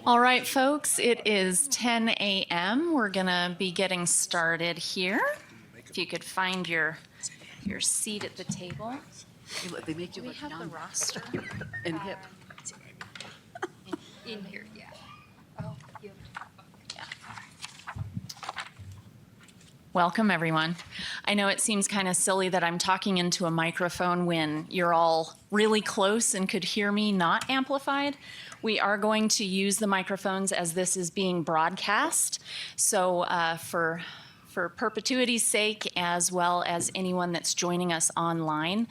All right, folks, it is 10 a.m. We're going to be getting started here. If you could find your seat at the table. They make Do you we look have the young roster? and hip. In here, yeah. Oh, you Welcome, everyone. I know it seems kind of silly that I'm talking into a microphone when you're all really close and could hear me not amplified. We are going to use the microphones as this is being broadcast. So for perpetuity's sake, as well as anyone that's joining us online,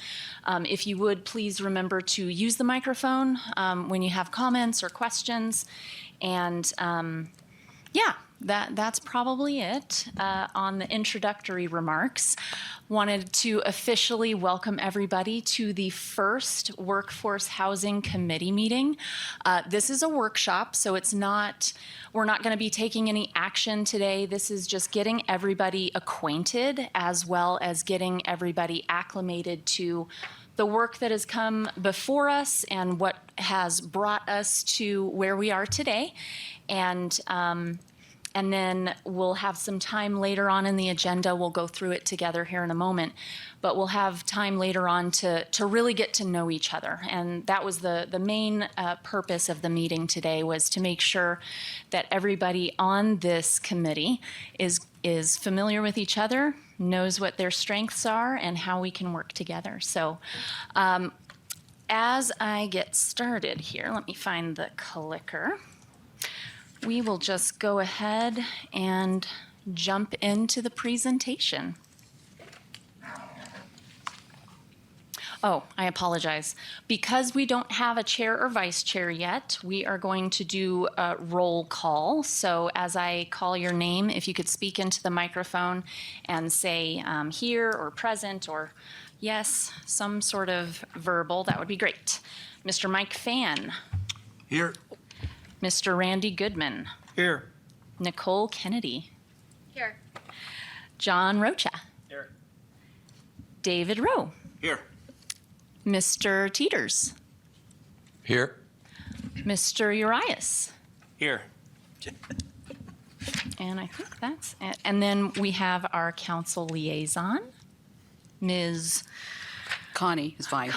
if you would please remember to use the microphone when you have comments or questions. And yeah, that's probably it on the introductory remarks. Wanted to officially welcome everybody to the first Workforce Housing Committee meeting. This is a workshop, so we're not going to be taking any action today. This is just getting everybody acquainted as well as getting everybody acclimated to the work that has come before us and what has brought us to where we are today. And then we'll have some time later on in the agenda. We'll go through it together here in a moment. But we'll have time later on to really get to know each other. And that was the main purpose of the meeting today, was to make sure that everybody on this committee is familiar with each other, knows what their strengths are, and how we can work together. So as I get started here, let me find the clicker. We will just go ahead and jump into the presentation. Oh, I apologize. Because we don't have a chair or vice chair yet, we are going to do a roll call. So as I call your name, if you could speak into the microphone and say here or present or yes, some sort of verbal, that would be great. Mr. Mike Fan. Here. Mr. Randy Goodman. Here. Nicole Kennedy. Here. John Rocha. Here. David Rowe. Here. Mr. Teeters. Here. Mr. Urias. Here. And I think that's it. And then we have our council liaison, Ms. Connie is fine.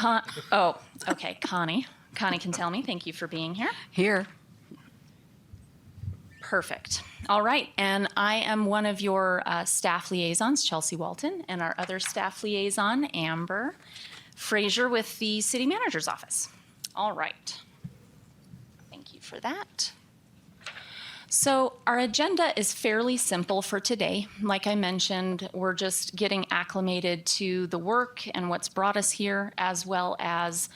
Oh, okay, Connie. Connie can tell me. Thank you for being here. Here. Perfect. All right, and I am one of your staff liaisons, Chelsea Walton, and our other staff liaison, Amber Frazier with the City Manager's Office. All right. Thank you for that. So our agenda is fairly simple for today. Like I mentioned, we're just getting acclimated to the work and what's brought us here, as well as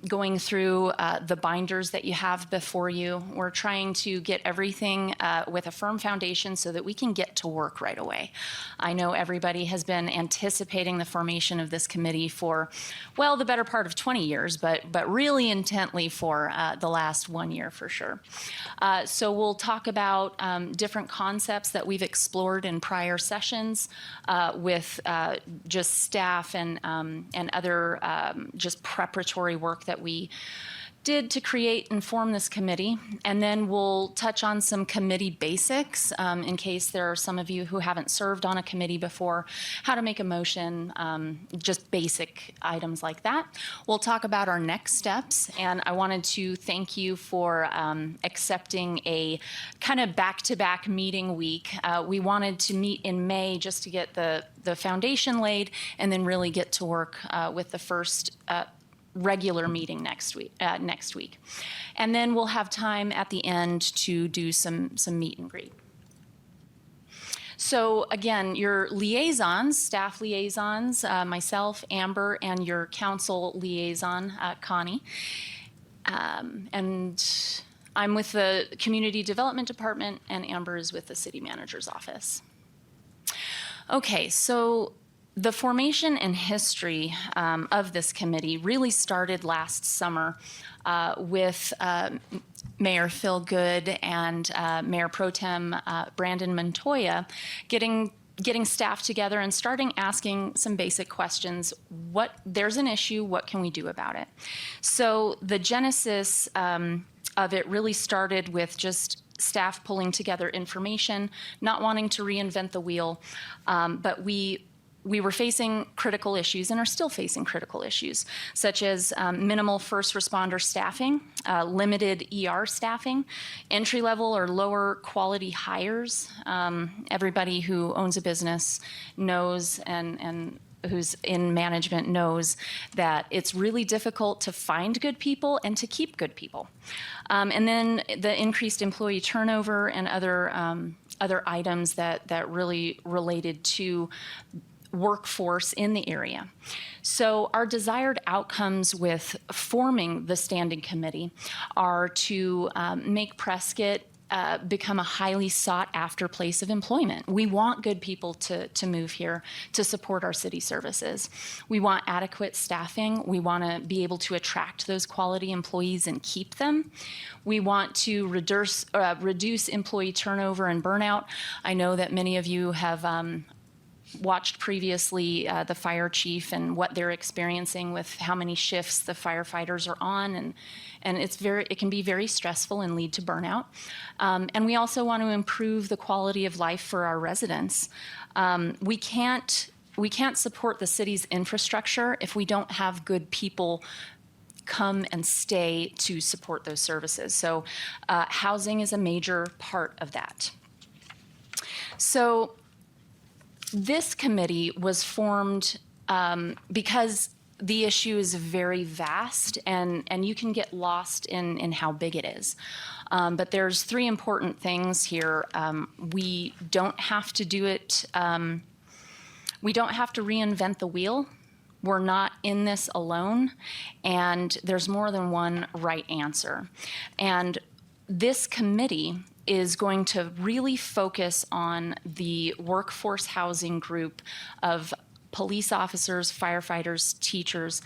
going through the binders that you have before you. We're trying to get everything with a firm foundation so that we can get to work right away. I know everybody has been anticipating the formation of this committee for, well, the better part of 20 years, but really intently for the last 1 year for sure. So we'll talk about different concepts that we've explored in prior sessions with just staff and other just preparatory work that we did to create and form this committee. And then we'll touch on some committee basics in case there are some of you who haven't served on a committee before, how to make a motion, just basic items like that. We'll talk about our next steps, and I wanted to thank you for accepting a kind of back-to-back meeting week. We wanted to meet in May just to get the foundation laid and then really get to work with the first regular meeting next week. And then we'll have time at the end to do some meet and greet. So again, your liaisons, staff liaisons, myself, Amber, and your council liaison, Connie. And I'm with the Community Development Department, and Amber is with the City Manager's Office. Okay, so the formation and history of this committee really started last summer with Mayor Phil Good and Mayor Pro Tem Brandon Montoya getting staff together and starting asking some basic questions. There's an issue, what can we do about it? So the genesis of it really started with just staff pulling together information, not wanting to reinvent the wheel, but we were facing critical issues and are still facing critical issues, such as minimal first responder staffing, limited ER staffing, entry-level or lower quality hires. Everybody who owns a business knows and who's in management knows that it's really difficult to find good people and to keep good people. And then the increased employee turnover and other items that really related to workforce in the area. So our desired outcomes with forming the standing committee are to make Prescott become a highly sought after place of employment. We want good people to move here to support our city services. We want adequate staffing. We want to be able to attract those quality employees and keep them. We want to reduce employee turnover and burnout. I know that many of you have watched previously the fire chief and what they're experiencing with how many shifts the firefighters are on, and it can be very stressful and lead to burnout. And we also want to improve the quality of life for our residents. We can't support the city's infrastructure if we don't have good people come and stay to support those services. So housing is a major part of that. So this committee was formed because the issue is very vast and you can get lost in how big it is. But there's three important things here. We don't have to do it, we don't have to reinvent the wheel. We're not in this alone, and there's more than one right answer. And this committee is going to really focus on the workforce housing group of police officers, firefighters, teachers,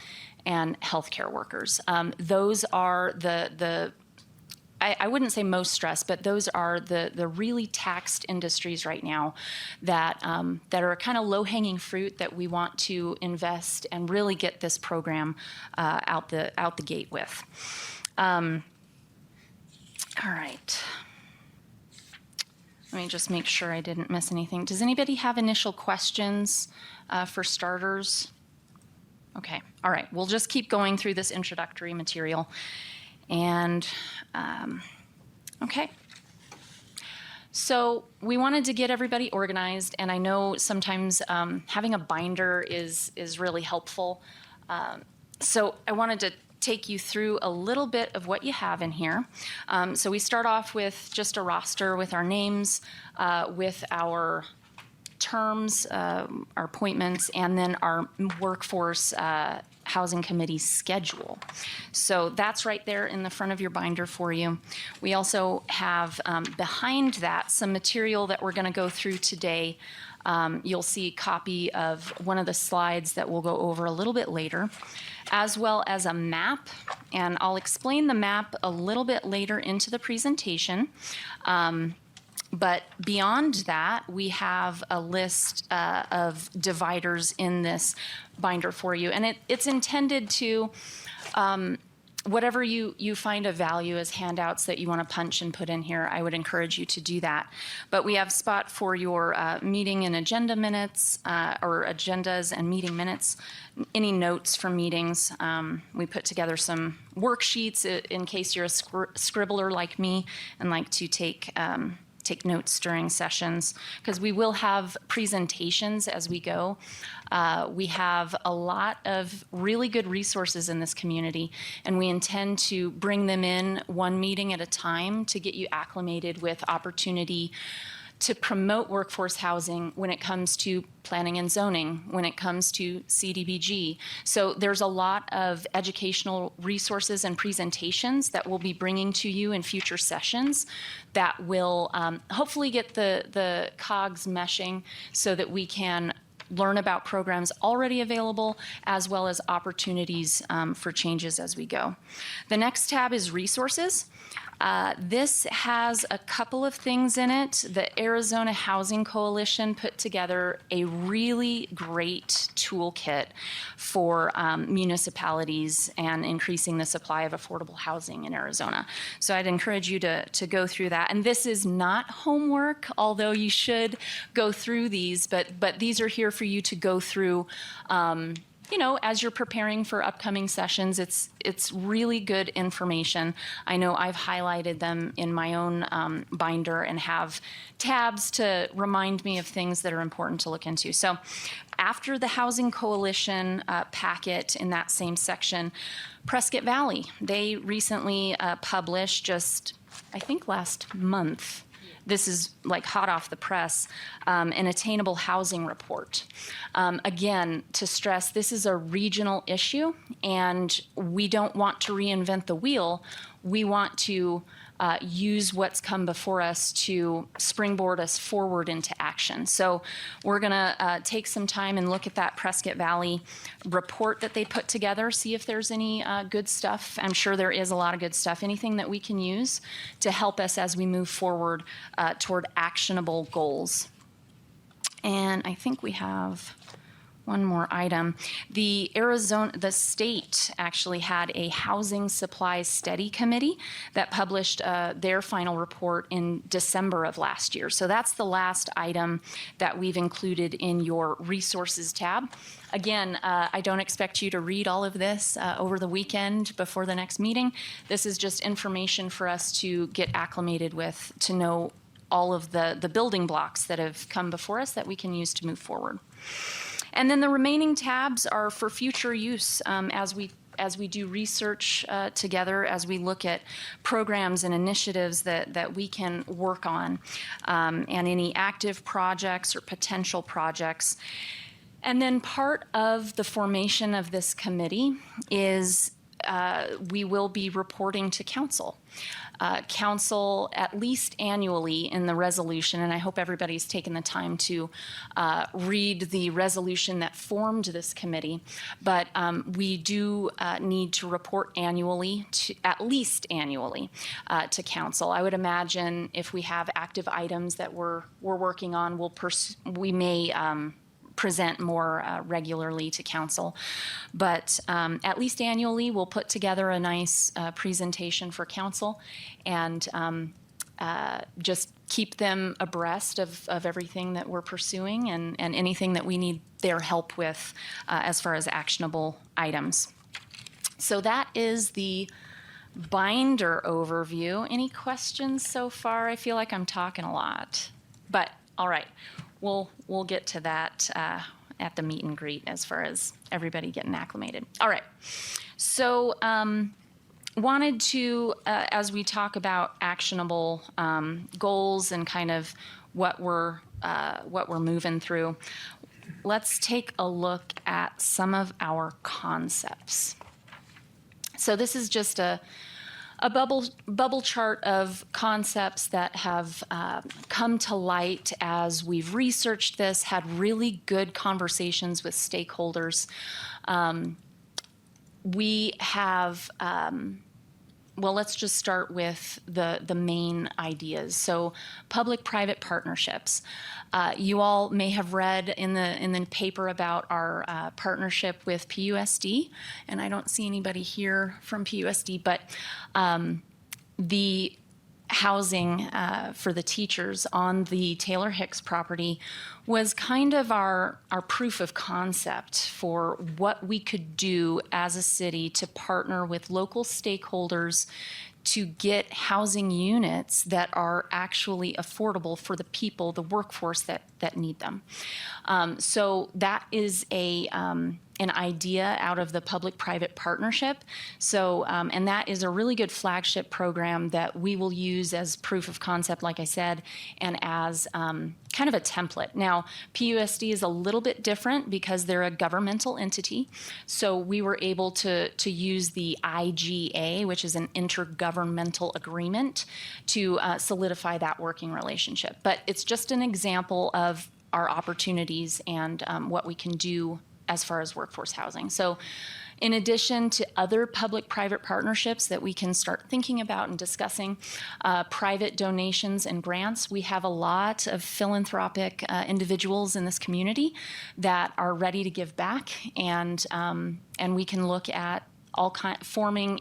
and healthcare workers. Those are I wouldn't say most stressed, but those are the really taxed industries right now that are kind of low-hanging fruit that we want to invest and really get this program out the gate with. All right. Let me just make sure I didn't miss anything. Does anybody have initial questions for starters? Okay, all right. We'll just keep going through this introductory material. And, okay. So we wanted to get everybody organized, and I know sometimes having a binder is really helpful. So I wanted to take you through a little bit of what you have in here. So we start off with just a roster with our names, with our terms, our appointments, and then our workforce housing committee schedule. So that's right there in the front of your binder for you. We also have behind that some material that we're going to go through today. You'll see a copy of one of the slides that we'll go over a little bit later, as well as a map, and I'll explain the map a little bit later into the presentation. But beyond that, we have a list of dividers in this binder for you, and it's intended to whatever you find of value as handouts that you want to punch and put in here, I would encourage you to do that. But we have spot for your meeting and agenda minutes, or agendas and meeting minutes, any notes from meetings. We put together some worksheets in case you're a scribbler like me and like to take notes during sessions, because we will have presentations as we go. We have a lot of really good resources in this community, and we intend to bring them in one meeting at a time to get you acclimated with opportunity to promote workforce housing when it comes to planning and zoning, when it comes to CDBG. So there's a lot of educational resources and presentations that we'll be bringing to you in future sessions that will hopefully get the cogs meshing so that we can learn about programs already available, as well as opportunities for changes as we go. The next tab is resources. This has a couple of things in it. The Arizona Housing Coalition put together a really great toolkit for municipalities and increasing the supply of affordable housing in Arizona. So I'd encourage you to go through that. And this is not homework, although you should go through these, but these are here for you to go through as you're preparing for upcoming sessions. It's really good information. I know I've highlighted them in my own binder and have tabs to remind me of things that are important to look into. So after the Housing Coalition packet in that same section, Prescott Valley, they recently published just, I think last month, this is like hot off the press, an attainable housing report. Again, to stress, this is a regional issue, and we don't want to reinvent the wheel. We want to use what's come before us to springboard us forward into action. So we're going to take some time and look at that Prescott Valley report that they put together, see if there's any good stuff. I'm sure there is a lot of good stuff, anything that we can use to help us as we move forward toward actionable goals. And I think we have one more item. The state actually had a housing supply study committee that published their final report in December of last year. So that's the last item that we've included in your resources tab. Again, I don't expect you to read all of this over the weekend before the next meeting. This is just information for us to get acclimated with, to know all of the building blocks that have come before us that we can use to move forward. And then the remaining tabs are for future use as we do research together, as we look at programs and initiatives that we can work on, and any active projects or potential projects. And then part of the formation of this committee is we will be reporting to council. Council at least annually in the resolution, and I hope everybody's taken the time to read the resolution that formed this committee, but we do need to report annually, at least annually, to council. I would imagine if we have active items that we're working on, we may present more regularly to council. But at least annually, we'll put together a nice presentation for council and just keep them abreast of everything that we're pursuing and anything that we need their help with as far as actionable items. So that is the binder overview. Any questions so far? I feel like I'm talking a lot, but all right. We'll get to that at the meet and greet as far as everybody getting acclimated. All right. So wanted to, as we talk about actionable goals and kind of what we're moving through, let's take a look at some of our concepts. So this is just a bubble chart of concepts that have come to light as we've researched this, had really good conversations with stakeholders. We have, well, let's just start with the main ideas. So public-private partnerships. You all may have read in the paper about our partnership with PUSD, and I don't see anybody here from PUSD, but the housing for the teachers on the Taylor Hicks property was kind of our proof of concept for what we could do as a city to partner with local stakeholders to get housing units that are actually affordable for the people, the workforce that need them. So that is an idea out of the public-private partnership. So, and that is a really good flagship program that we will use as proof of concept, like I said, and as kind of a template. Now, PUSD is a little bit different because they're a governmental entity. So we were able to use the IGA, which is an intergovernmental agreement, to solidify that working relationship. But it's just an example of our opportunities and what we can do as far as workforce housing. So in addition to other public-private partnerships that we can start thinking about and discussing, private donations and grants, we have a lot of philanthropic individuals in this community that are ready to give back, and we can look at forming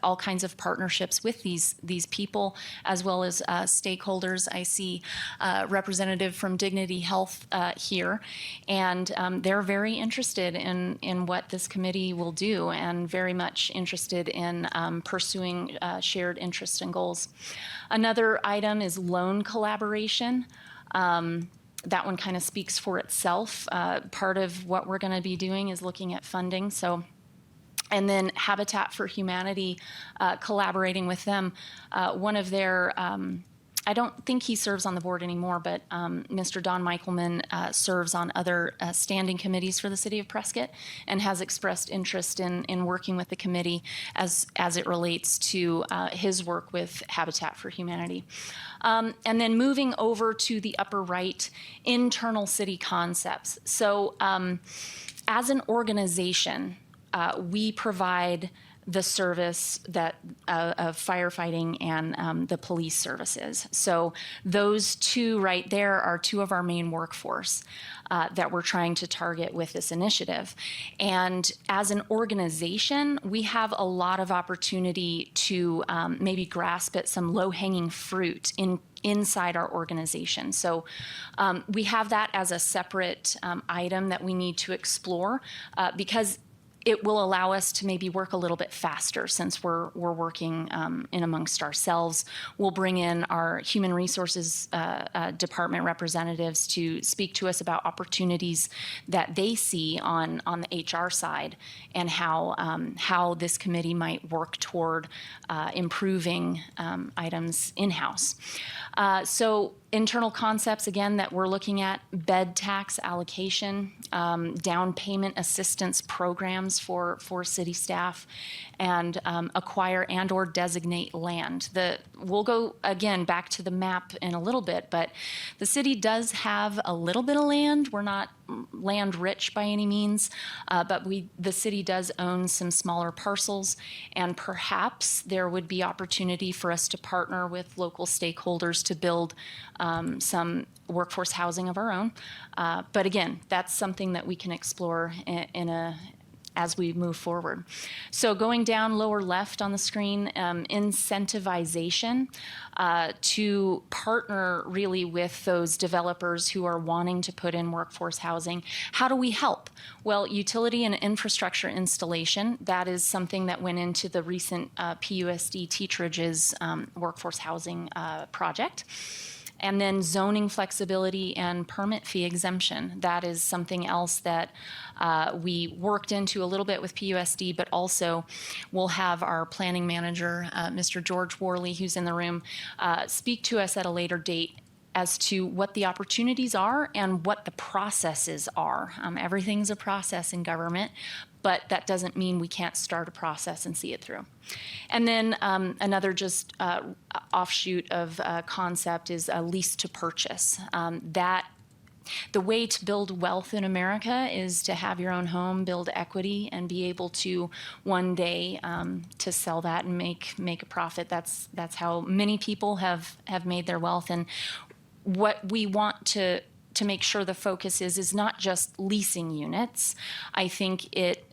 all kinds of partnerships with these people, as well as stakeholders. I see representative from Dignity Health here, and they're very interested in what this committee will do, and very much interested in pursuing shared interests and goals. Another item is loan collaboration. That one kind of speaks for itself. Part of what we're going to be doing is looking at funding. And then Habitat for Humanity, collaborating with them. One of their, I don't think he serves on the board anymore, but Mr. Don Michaelman serves on other standing committees for the city of Prescott, and has expressed interest in working with the committee as it relates to his work with Habitat for Humanity. And then moving over to the upper right, internal city concepts. So as an organization, we provide the service that of firefighting and the police services. So those two right there are two of our main workforce that we're trying to target with this initiative. And as an organization, we have a lot of opportunity to maybe grasp at some low-hanging fruit inside our organization. So we have that as a separate item that we need to explore because it will allow us to maybe work a little bit faster since we're working in amongst ourselves. We'll bring in our human resources department representatives to speak to us about opportunities that they see on the HR side, and how this committee might work toward improving items in-house. So internal concepts, again, that we're looking at: bed tax allocation, down payment assistance programs for city staff, and acquire and or designate land. We'll go, again, back to the map in a little bit, but the city does have a little bit of land. We're not land rich by any means, but the city does own some smaller parcels, and perhaps there would be opportunity for us to partner with local stakeholders to build some workforce housing of our own. But again, that's something that we can explore as we move forward. So going down lower left on the screen, incentivization to partner really with those developers who are wanting to put in workforce housing. How do we help? Well, utility and infrastructure installation, that is something that went into the recent PUSD Teatrage's workforce housing project. And then zoning flexibility and permit fee exemption. That is something else that we worked into a little bit with PUSD, but also we'll have our planning manager, Mr. George Worley, who's in the room, speak to us at a later date as to what the opportunities are and what the processes are. Everything's a process in government, but that doesn't mean we can't start a process and see it through. And then another just offshoot of concept is a lease to purchase. The way to build wealth in America is to have your own home, build equity, and be able to one day to sell that and make a profit. That's how many people have made their wealth. And what we want to make sure the focus is not just leasing units. I think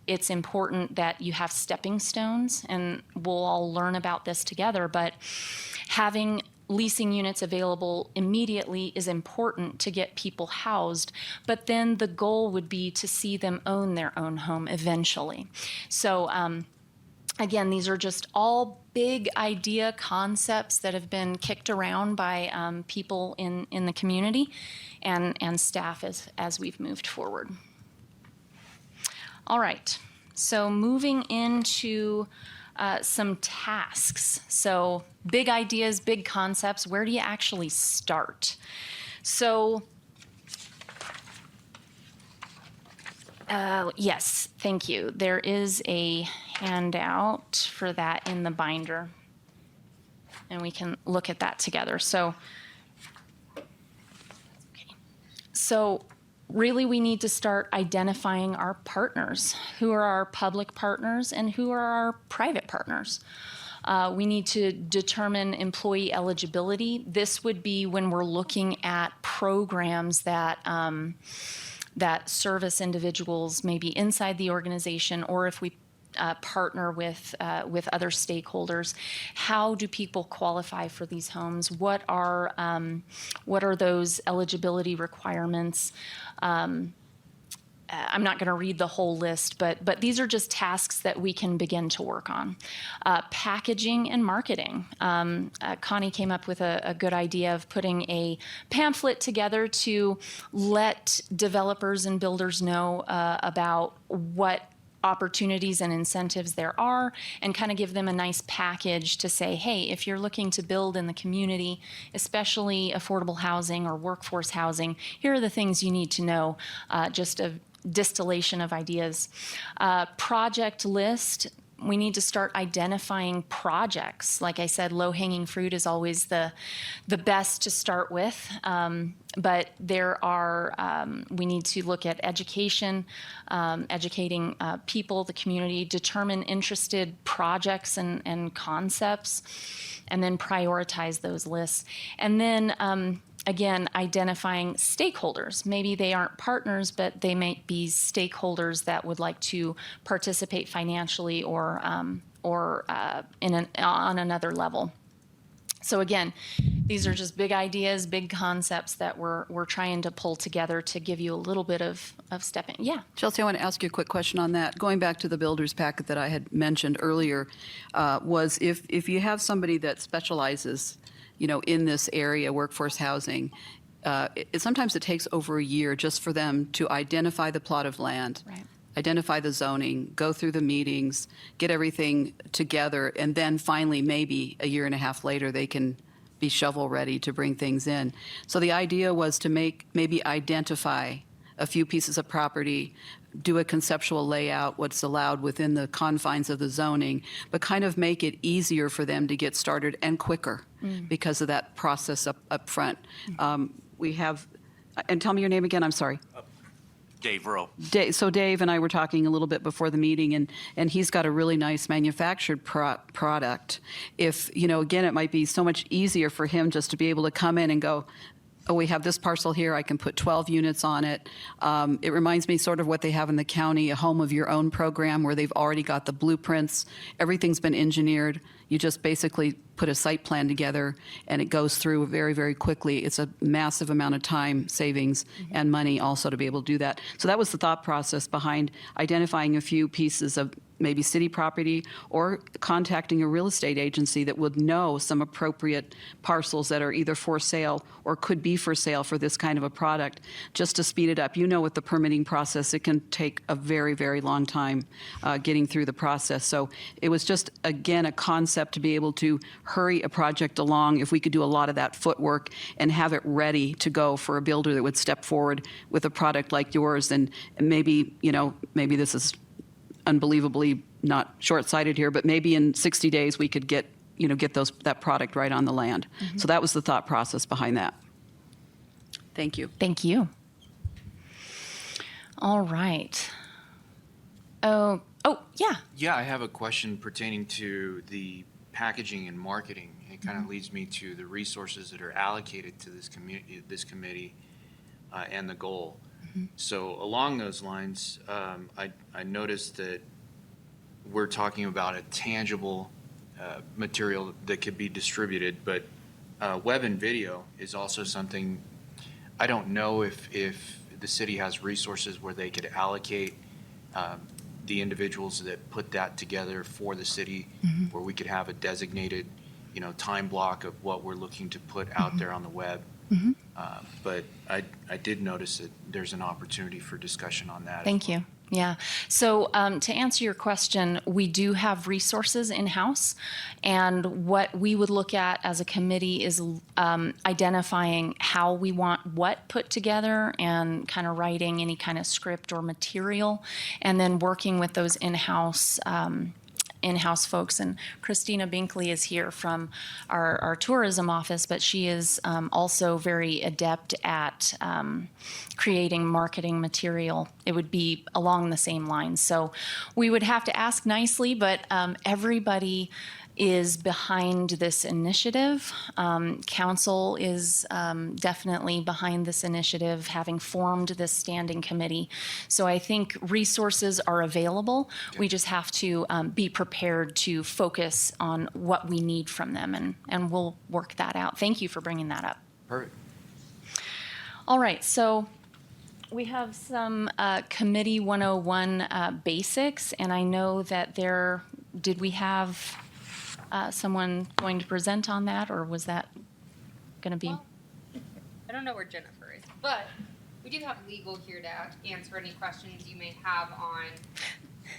it's important that you have stepping stones, and we'll all learn about this together, but having leasing units available immediately is important to get people housed, but then the goal would be to see them own their own home eventually. So again, these are just all big idea concepts that have been kicked around by people in the community and staff as we've moved forward. All right, so moving into some tasks. So big ideas, big concepts, where do you actually start? So yes, thank you. There is a handout for that in the binder, and we can look at that together. So So really, we need to start identifying our partners. Who are our public partners and who are our private partners? We need to determine employee eligibility. This would be when we're looking at programs that that service individuals maybe inside the organization, or if we partner with other stakeholders. How do people qualify for these homes? What are those eligibility requirements? I'm not going to read the whole list, but these are just tasks that we can begin to work on. Packaging and marketing. Connie came up with a good idea of putting a pamphlet together to let developers and builders know about what opportunities and incentives there are, and kind of give them a nice package to say, hey, if you're looking to build in the community, especially affordable housing or workforce housing, here are the things you need to know. Just a distillation of ideas. Project list. We need to start identifying projects. Like I said, low-hanging fruit is always the best to start with. But there are, we need to look at education, educating people, the community, determine interested projects and concepts, and then prioritize those lists. And then, again, identifying stakeholders. Maybe they aren't partners, but they might be stakeholders that would like to participate financially or on another level. So again, these are just big ideas, big concepts that we're trying to pull together to give you a little bit of step in. Yeah. Chelsea, I want to ask you a quick question on that. Going back to the builder's packet that I had mentioned earlier, was if you have somebody that specializes, in this area, workforce housing, sometimes it takes over a year just for them to identify the plot of land, Right. identify the zoning, go through the meetings, get everything together, and then finally, maybe a year and a half later, they can be shovel ready to bring things in. So the idea was to maybe identify a few pieces of property, do a conceptual layout, what's allowed within the confines of the zoning, but kind of make it easier for them to get started and quicker because of that process up front. We have, and tell me your name again, I'm sorry. Dave Rowe. So Dave and I were talking a little bit before the meeting, and he's got a really nice manufactured product. If, again, it might be so much easier for him just to be able to come in and go, oh, we have this parcel here, I can put 12 units on it. It reminds me sort of what they have in the county, a home of your own program where they've already got the blueprints. Everything's been engineered. You just basically put a site plan together and it goes through very, very quickly. It's a massive amount of time savings and money also to be able to do that. So that was the thought process behind identifying a few pieces of maybe city property or contacting a real estate agency that would know some appropriate parcels that are either for sale or could be for sale for this kind of a product, just to speed it up. With the permitting process, it can take a very, very long time getting through the process. So it was just, again, a concept to be able to hurry a project along if we could do a lot of that footwork and have it ready to go for a builder that would step forward with a product like yours. And maybe, maybe this is unbelievably not short-sighted here, but maybe in 60 days we could get that product right on the land. So that was the thought process behind that. Thank you. Thank you. All right. Oh, yeah. Yeah, I have a question pertaining to the packaging and marketing. It kind of leads me to the resources that are allocated to this committee, and the goal. So along those lines, I noticed that we're talking about a tangible material that could be distributed, but web and video is also something. I don't know if the city has resources where they could allocate the individuals that put that together for the city, where we could have a designated, time block of what we're looking to put out there on the web. But I did notice that there's an opportunity for discussion on that. Thank you. Yeah. So to answer your question, we do have resources in-house, and what we would look at as a committee is identifying how we want what put together and kind of writing any kind of script or material, and then working with those in-house in-house folks. And Christina Binkley is here from our tourism office, but she is also very adept at creating marketing material. It would be along the same lines. So we would have to ask nicely, but everybody is behind this initiative. Council is definitely behind this initiative, having formed this standing committee. So I think resources are available. We just have to be prepared to focus on what we need from them, and we'll work that out. Thank you for bringing that up. Perfect. All right, so we have some Committee 101 basics, and I know that did we have someone going to present on that, or was that going to be? Well, I don't know where Jennifer is, but we do have legal here to answer any questions you may have on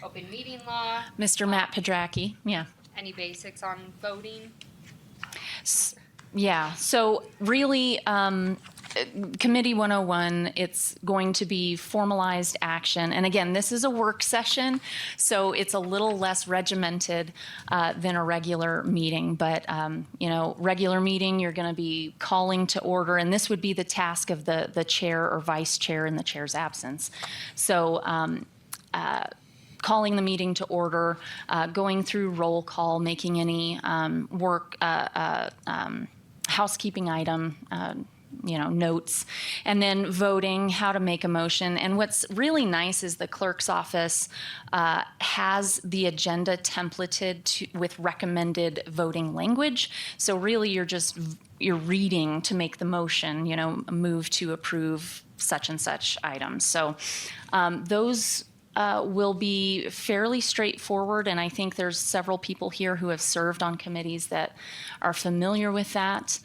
open meeting law, Mr. Matt Pedracky, yeah. any basics on voting. Yeah, so really, Committee 101, it's going to be formalized action. And again, this is a work session, so it's a little less regimented than a regular meeting. But, regular meeting, you're going to be calling to order, and this would be the task of the chair or vice chair in the chair's absence. So, calling the meeting to order, going through roll call, making any housekeeping item, notes, and then voting how to make a motion. And what's really nice is the clerk's office has the agenda templated with recommended voting language. So really you're reading to make the motion, move to approve such and such items. So those will be fairly straightforward, and I think there's several people here who have served on committees that are familiar with that.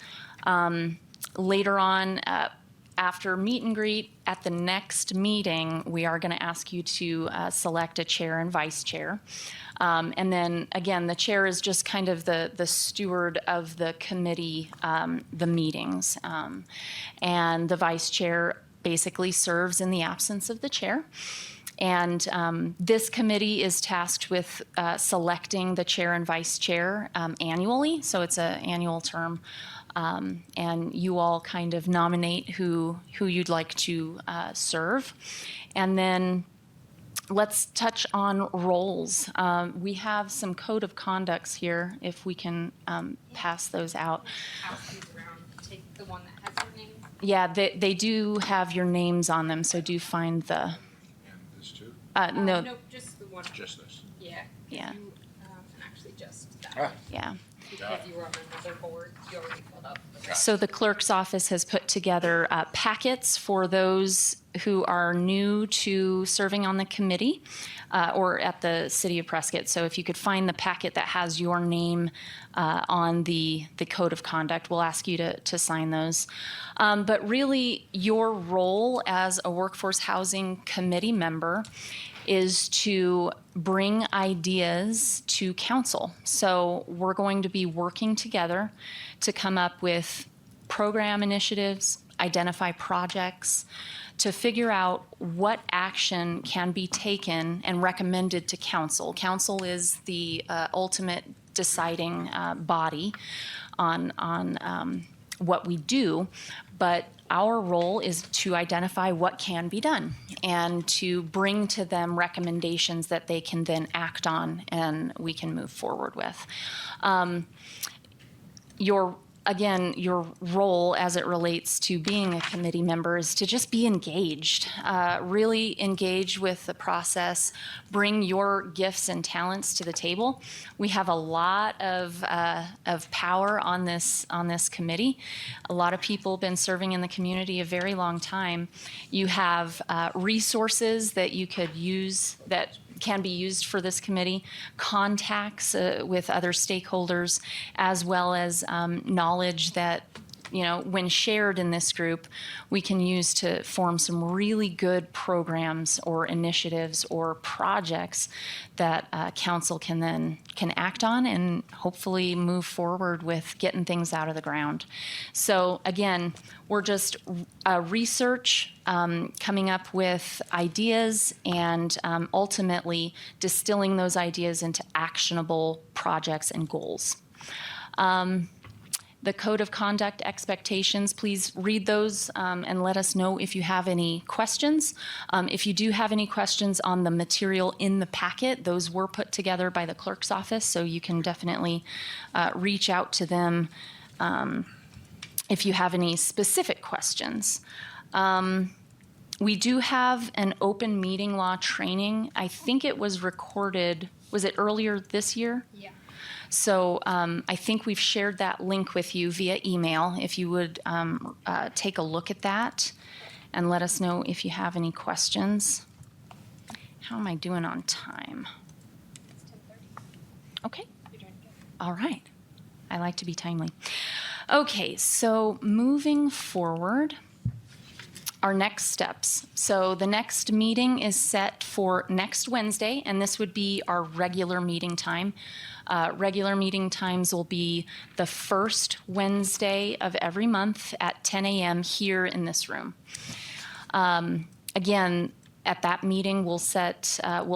Later on, after meet and greet, at the next meeting, we are going to ask you to select a chair and vice chair. And then, again, the chair is just kind of the steward of the committee, the meetings. And the vice chair basically serves in the absence of the chair. And this committee is tasked with selecting the chair and vice chair annually, so it's an annual term. And you all kind of nominate who you'd like to serve. And then let's touch on roles. We have some code of conducts here, if we can pass those out. Ask these around, take the one that has your name. Yeah, they do have your names on them, so do find the, And this too? no, Nope, just the one. Just this? Yeah. Yeah. You, and actually just that. Ah. yeah. Because you were on another board, you already filled up. the rest. So the clerk's office has put together packets for those who are new to serving on the committee or at the City of Prescott. So if you could find the packet that has your name on the code of conduct, we'll ask you to sign those. But really, your role as a workforce housing committee member is to bring ideas to council. So we're going to be working together to come up with program initiatives, identify projects, to figure out what action can be taken and recommended to council. Council is the ultimate deciding body on what we do, but our role is to identify what can be done and to bring to them recommendations that they can then act on and we can move forward with. Your role as it relates to being a committee member is to just be engaged, really engage with the process, bring your gifts and talents to the table. We have a lot of power on this committee. A lot of people have been serving in the community a very long time. You have resources that you could use that can be used for this committee, contacts with other stakeholders, as well as knowledge that when shared in this group, we can use to form some really good programs or initiatives or projects that council can act on and hopefully move forward with getting things out of the ground. So again, we're just research, coming up with ideas, and ultimately distilling those ideas into actionable projects and goals. The code of conduct expectations, please read those and let us know if you have any questions. If you do have any questions on the material in the packet, those were put together by the clerk's office, so you can definitely reach out to them if you have any specific questions. We do have an open meeting law training. I think it was recorded, was it earlier this year? Yeah. So I think we've shared that link with you via email. If you would take a look at that and let us know if you have any questions. How am I doing on time? It's 10:30. Okay. You're doing good. All right. I like to be timely. Okay, so moving forward, our next steps. So the next meeting is set for next Wednesday, and this would be our regular meeting time. Regular meeting times will be the first Wednesday of every month at 10 a.m. here in this room. Again, at that meeting, we'll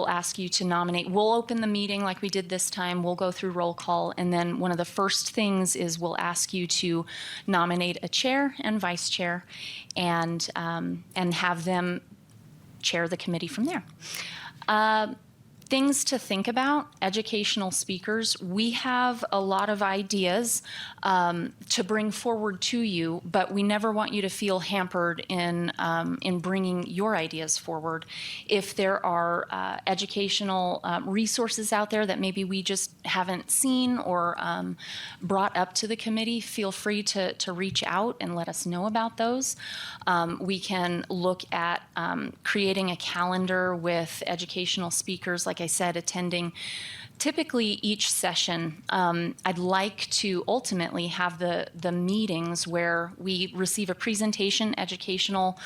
ask you to nominate. We'll open the meeting like we did this time. We'll go through roll call, and then one of the first things is we'll ask you to nominate a chair and vice chair, and have them chair the committee from there. Things to think about, educational speakers. We have a lot of ideas to bring forward to you, but we never want you to feel hampered in bringing your ideas forward. If there are educational resources out there that maybe we just haven't seen or brought up to the committee, feel free to reach out and let us know about those. We can look at creating a calendar with educational speakers, like I said, attending typically each session. I'd like to ultimately have the meetings where we receive a presentation, educational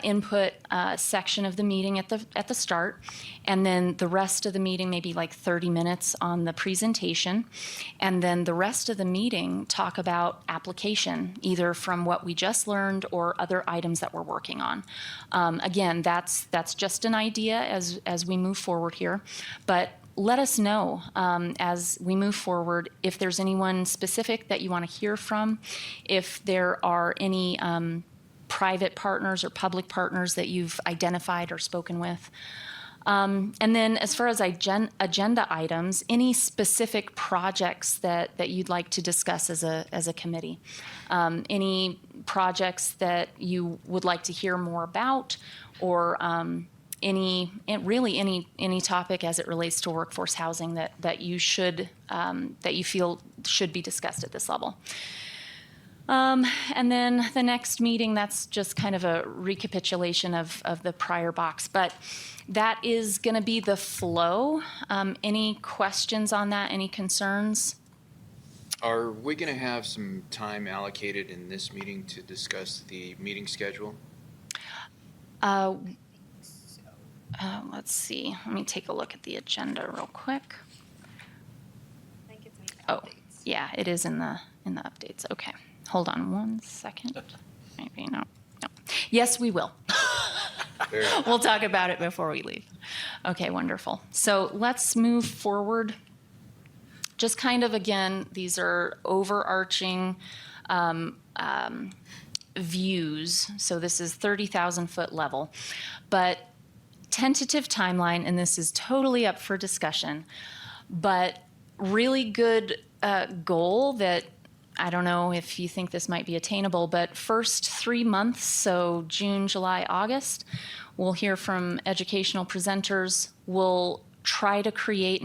input section of the meeting at the start, and then the rest of the meeting, maybe like 30 minutes on the presentation, and then the rest of the meeting talk about application, either from what we just learned or other items that we're working on. Again, that's just an idea as we move forward here, but let us know as we move forward if there's anyone specific that you want to hear from, if there are any private partners or public partners that you've identified or spoken with. And then as far as agenda items, any specific projects that you'd like to discuss as a committee, any projects that you would like to hear more about, or any topic as it relates to workforce housing that you feel should be discussed at this level. And then the next meeting, that's just kind of a recapitulation of the prior box, but that is going to be the flow. Any questions on that? Any concerns? Are we going to have some time allocated in this meeting to discuss the meeting schedule? Let's see. Let me take a look at the agenda real quick. I think it's in the Oh, updates. yeah, it is in the updates. Okay, hold on one second. Maybe no. Yes, we will. Very good. We'll talk about it before we leave. Okay, wonderful. So let's move forward. Just kind of, again, these are overarching views. So this is 30,000 foot level, but tentative timeline, and this is totally up for discussion, but really good goal that I don't know if you think this might be attainable, but first 3 months, so June, July, August, we'll hear from educational presenters. We'll try to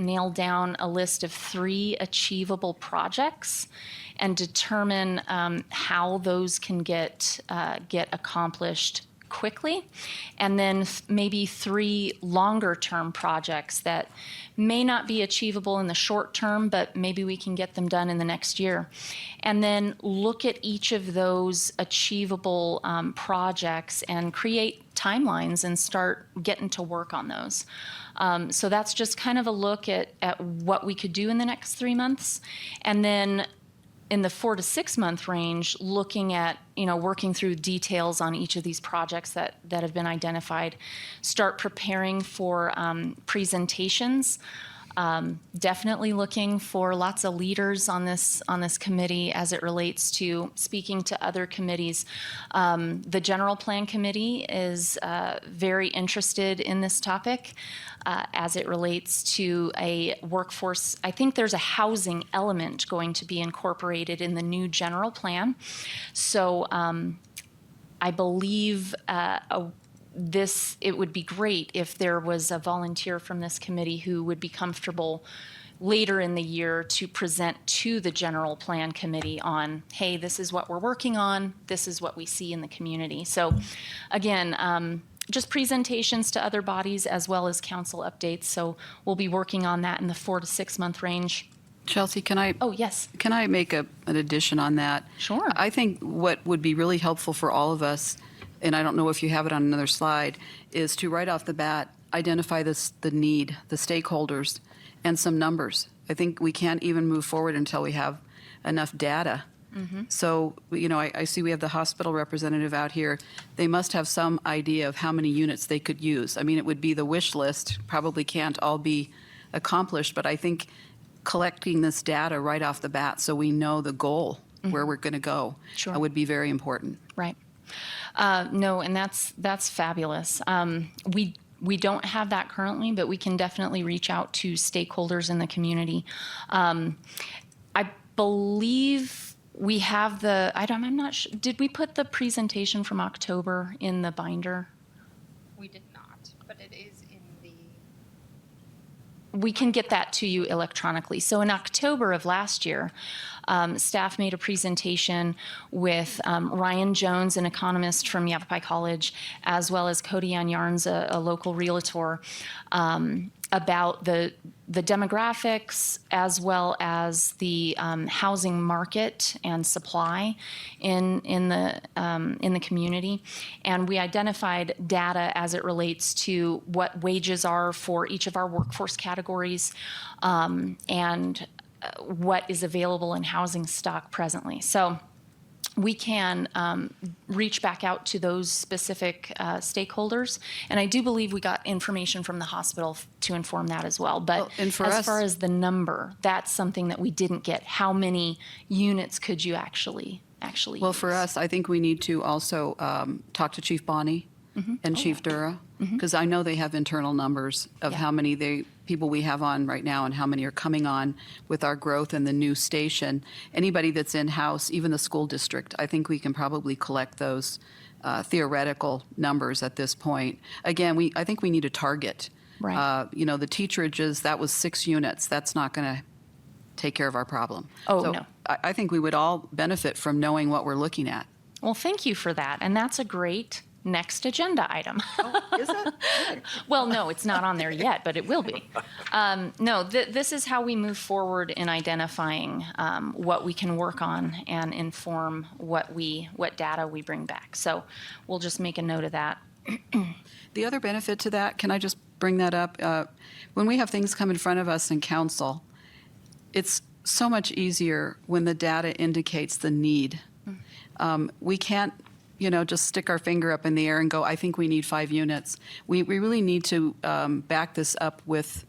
nail down a list of 3 achievable projects and determine how those can get accomplished quickly, and then maybe 3 longer-term projects that may not be achievable in the short term, but maybe we can get them done in the next year. And then look at each of those achievable projects and create timelines and start getting to work on those. So that's just kind of a look at what we could do in the next 3 months. And then in the 4 to 6 month range, looking at, working through details on each of these projects that have been identified, start preparing for presentations. Definitely looking for lots of leaders on this committee as it relates to speaking to other committees. The General Plan Committee is very interested in this topic as it relates to a workforce. I think there's a housing element going to be incorporated in the new general plan. So I believe it would be great if there was a volunteer from this committee who would be comfortable later in the year to present to the General Plan Committee on, hey, this is what we're working on, this is what we see in the community. So again, just presentations to other bodies as well as council updates. So we'll be working on that in the 4 to 6 month range. Chelsea, can I Oh, yes. make an addition on that? Sure. I think what would be really helpful for all of us, and I don't know if you have it on another slide, is to right off the bat identify the need, the stakeholders, and some numbers. I think we can't even move forward until we have enough data. So, I see we have the hospital representative out here. They must have some idea of how many units they could use. I mean, it would be the wish list, probably can't all be accomplished, but I think collecting this data right off the bat so we know the goal, where we're going to go, Sure. would be very important. Right. No, and that's fabulous. We don't have that currently, but we can definitely reach out to stakeholders in the community. I believe we have I'm not sure, did we put the presentation from October in the binder? We did not, but it is in the. We can get that to you electronically. So in October of last year, staff made a presentation with Ryan Jones, an economist from Yavapai College, as well as Cody Ann Yarns, a local realtor, about the demographics as well as the housing market and supply in the community, and we identified data as it relates to what wages are for each of our workforce categories, and what is available in housing stock presently. So we can reach back out to those specific stakeholders. And I do believe we got information from the hospital to inform that as well. But Well, and for as us- far as the number, that's something that we didn't get. How many units could you actually Well, for use? us, I think we need to also talk to Chief Bonney and Chief Dura, because I know they have internal numbers of Yeah. how many people we have on right now and how many are coming on with our growth and the new station. Anybody that's in-house, even the school district, I think we can probably collect those theoretical numbers at this point. Again, I think we need a target. Right. The teacherages, that was 6 units. That's not going to take care of our problem. Oh, So no. I think we would all benefit from knowing what we're looking at. Well, thank you for that. And that's a great next agenda item. Is it? Well, no, it's not on there yet, but it will be. This is how we move forward in identifying what we can work on and inform what data we bring back. So we'll just make a note of that. The other benefit to that, can I just bring that up? When we have things come in front of us in council, it's so much easier when the data indicates the need. We can't, just stick our finger up in the air and go, I think we need 5 units. We really need to back this up with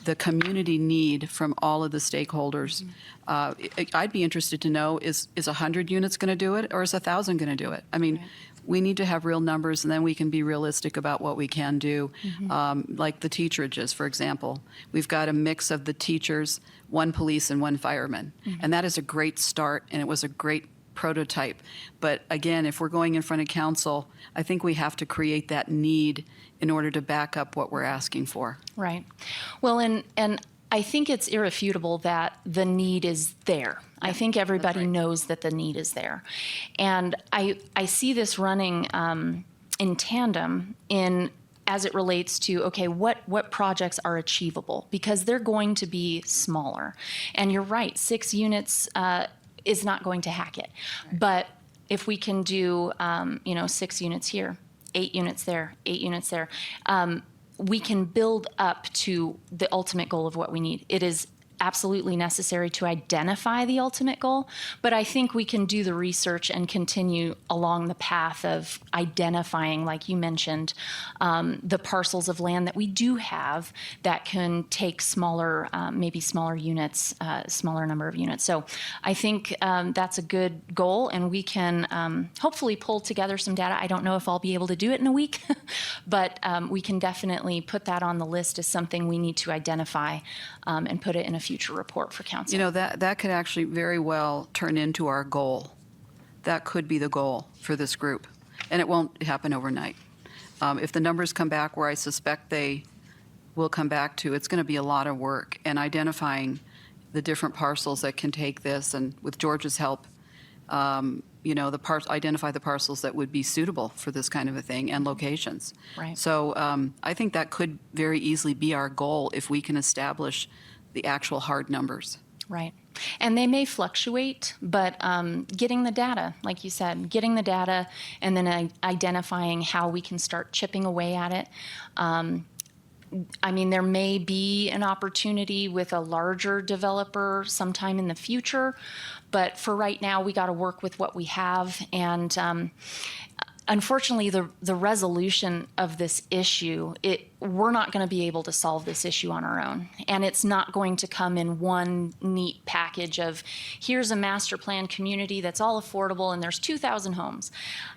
the community need from all of the stakeholders. I'd be interested to know, is 100 units going to do it, or is 1,000 going to do it? I mean, we need to have real numbers, and then we can be realistic about what we can do. Like the teacherages, for example. We've got a mix of the teachers, 1 police and 1 fireman. And that is a great start, and it was a great prototype. But again, if we're going in front of council, I think we have to create that need in order to back up what we're asking for. Right. Well, and I think it's irrefutable that the need is there. I think everybody knows that the need is there. And I see this running in tandem in as it relates to, okay, what projects are achievable? Because they're going to be smaller. And you're right, 6 units is not going to hack it. But if we can do, 6 units here, 8 units there, 8 units there, we can build up to the ultimate goal of what we need. It is absolutely necessary to identify the ultimate goal, but I think we can do the research and continue along the path of identifying, like you mentioned, the parcels of land that we do have that can take smaller, maybe smaller units, smaller number of units. So I think that's a good goal, and we can hopefully pull together some data. I don't know if I'll be able to do it in a week, but we can definitely put that on the list as something we need to identify and put it in a future report for council. You know, that could actually very well turn into our goal. That could be the goal for this group, and it won't happen overnight. If the numbers come back where I suspect they will come back to, it's going to be a lot of work, and identifying the different parcels that can take this, and with George's help, identify the parcels that would be suitable for this kind of a thing and locations. Right. So I think that could very easily be our goal if we can establish the actual hard numbers. Right. And they may fluctuate, but getting the data, like you said, getting the data and then identifying how we can start chipping away at it. There may be an opportunity with a larger developer sometime in the future, but for right now, we got to work with what we have. And unfortunately, the resolution of this issue, we're not going to be able to solve this issue on our own. And it's not going to come in one neat package of, here's a master plan community that's all affordable and there's 2,000 homes.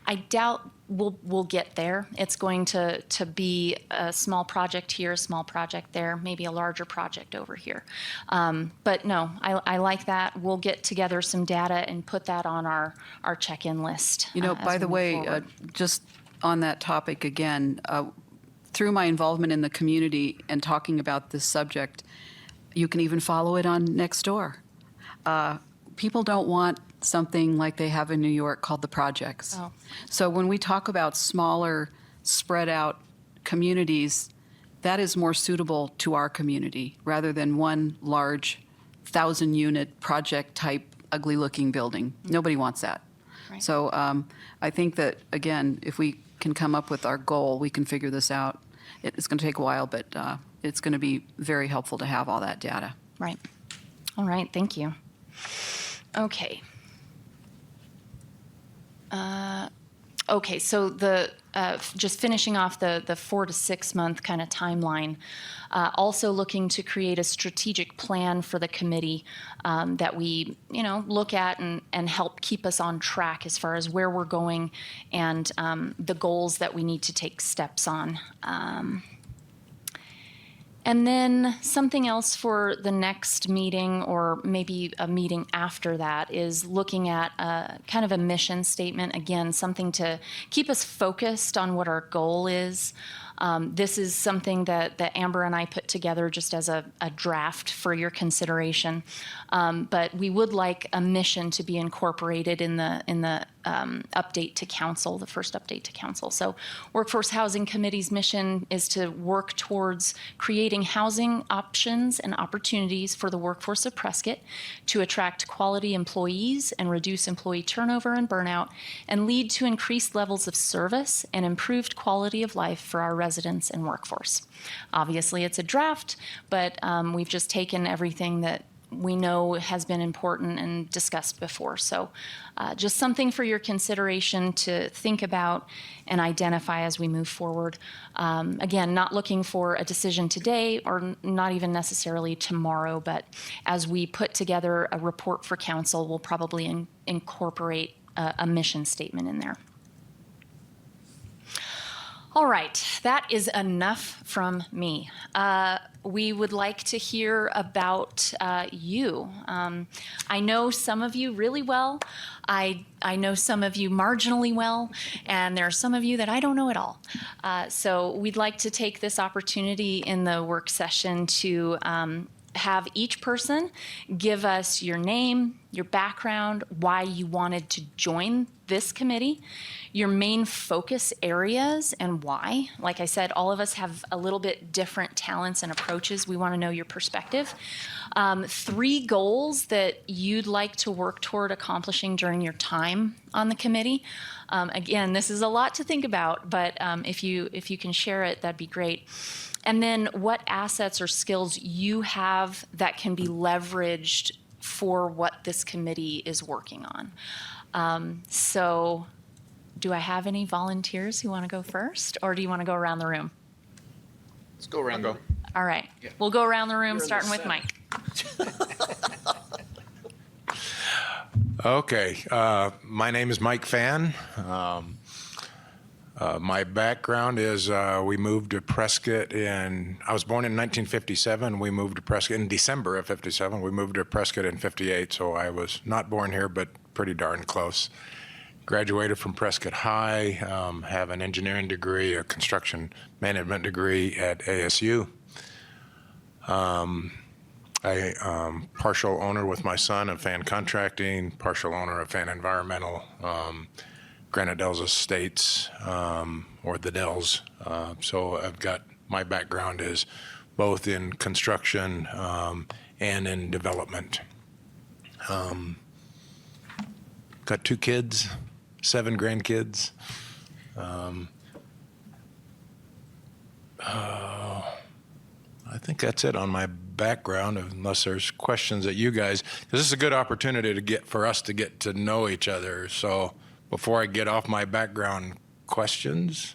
I doubt we'll get there. It's going to be a small project here, a small project there, maybe a larger project over here. But no, I like that. We'll get together some data and put that on our check-in list. You know, as by we the move way, forward. just on that topic again, through my involvement in the community and talking about this subject, you can even follow it on Nextdoor. People don't want something like they have in New York called the projects. Oh. So when we talk about smaller, spread out communities, that is more suitable to our community rather than one large 1,000-unit project type ugly looking building. Nobody wants that. Right. So I think that, again, if we can come up with our goal, we can figure this out. It's going to take a while, but it's going to be very helpful to have all that data. Right. All right. Thank you. Okay. Okay. So just finishing off the 4 to 6 month kind of timeline. Also looking to create a strategic plan for the committee that we, look at and help keep us on track as far as where we're going and the goals that we need to take steps on. And then something else for the next meeting or maybe a meeting after that is looking at kind of a mission statement. Again, something to keep us focused on what our goal is. This is something that Amber and I put together just as a draft for your consideration. But we would like a mission to be incorporated in the update to council, the first update to council. So Workforce Housing Committee's mission is to work towards creating housing options and opportunities for the workforce of Prescott to attract quality employees and reduce employee turnover and burnout and lead to increased levels of service and improved quality of life for our residents and workforce. Obviously, it's a draft, but we've just taken everything that we know has been important and discussed before. So just something for your consideration to think about and identify as we move forward. Again, not looking for a decision today or not even necessarily tomorrow, but as we put together a report for council, we'll probably incorporate a mission statement in there. All right, that is enough from me. We would like to hear about you. I know some of you really well. I know some of you marginally well, and there are some of you that I don't know at all. So we'd like to take this opportunity in the work session to have each person give us your name, your background, why you wanted to join this committee, your main focus areas and why. Like I said, all of us have a little bit different talents and approaches. We want to know your perspective. 3 goals that you'd like to work toward accomplishing during your time on the committee. Again, this is a lot to think about, but if you can share it, that'd be great. And then what assets or skills you have that can be leveraged for what this committee is working on. So do I have any volunteers who want to go first, or do you want to go around the room? Let's go around. All right, we'll go around the room, starting with Mike. Okay, my name is Mike Fan. My background is we moved to Prescott I was born in 1957. We moved to Prescott in December of 57. We moved to Prescott in 58, so I was not born here, but pretty darn close. Graduated from Prescott High, have an engineering degree, a construction management degree at ASU. I partial owner with my son of Fan Contracting, partial owner of Fan Environmental, Granite Dells Estates, or the Dells. So I've got, my background is both in construction and in development. Got 2 kids, 7 grandkids. I think that's it on my background, unless there's questions that you guys, because this is a good opportunity for us to get to know each other. So before I get off my background, questions?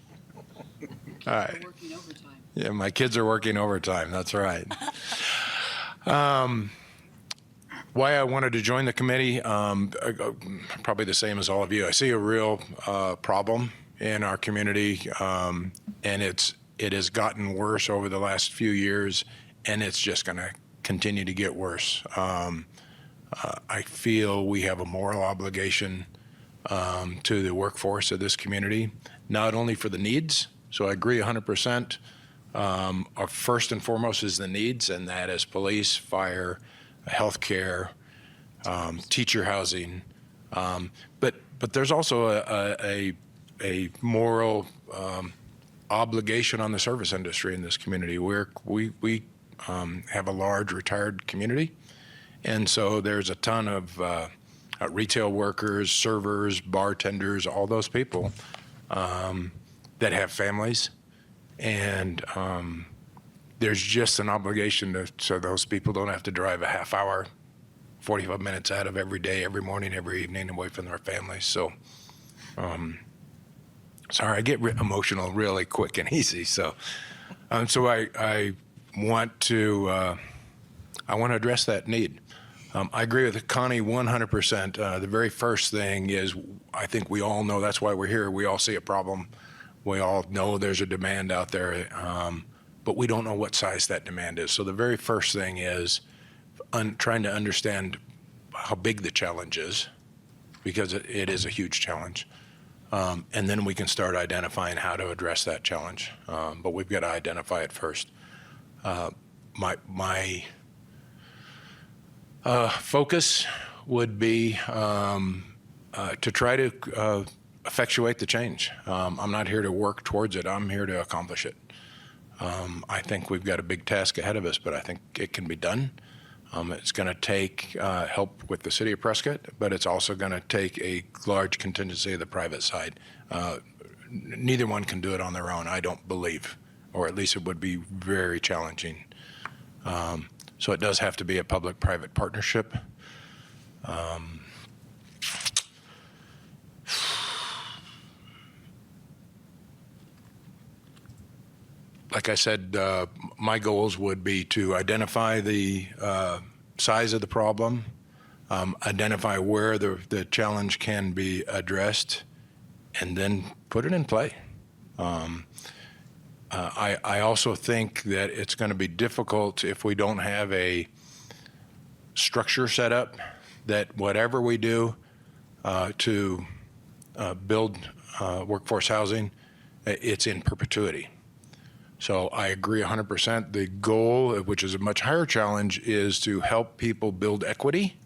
All right. Working overtime. Yeah, my kids are working overtime. That's right. Why I wanted to join the committee, probably the same as all of you. I see a real problem in our community, and it has gotten worse over the last few years, and it's just going to continue to get worse. I feel we have a moral obligation to the workforce of this community, not only for the needs. So I agree 100%. Our first and foremost is the needs, and that is police, fire, healthcare, teacher housing. But there's also a moral obligation on the service industry in this community. We have a large retired community, and so there's a ton of retail workers, servers, bartenders, all those people that have families, and there's just an obligation so those people don't have to drive a half hour, 45 minutes out of every day, every morning, every evening away from their families. So, sorry, I get emotional really quick and easy. So I want to address that need. I agree with Connie 100%. The very first thing is, I think we all know that's why we're here. We all see a problem. We all know there's a demand out there, but we don't know what size that demand is. So the very first thing is trying to understand how big the challenge is, because it is a huge challenge. And then we can start identifying how to address that challenge. But we've got to identify it first. My focus would be to try to effectuate the change. I'm not here to work towards it. I'm here to accomplish it. I think we've got a big task ahead of us, but I think it can be done. It's going to take help with the city of Prescott, but it's also going to take a large contingency of the private side. Neither one can do it on their own, I don't believe, or at least it would be very challenging. So it does have to be a public-private partnership. Like I said, my goals would be to identify the size of the problem, identify where the challenge can be addressed, and then put it in play. I also think that it's going to be difficult if we don't have a structure set up that whatever we do to build workforce housing, it's in perpetuity. So I agree 100%. The goal, which is a much higher challenge, is to help people build equity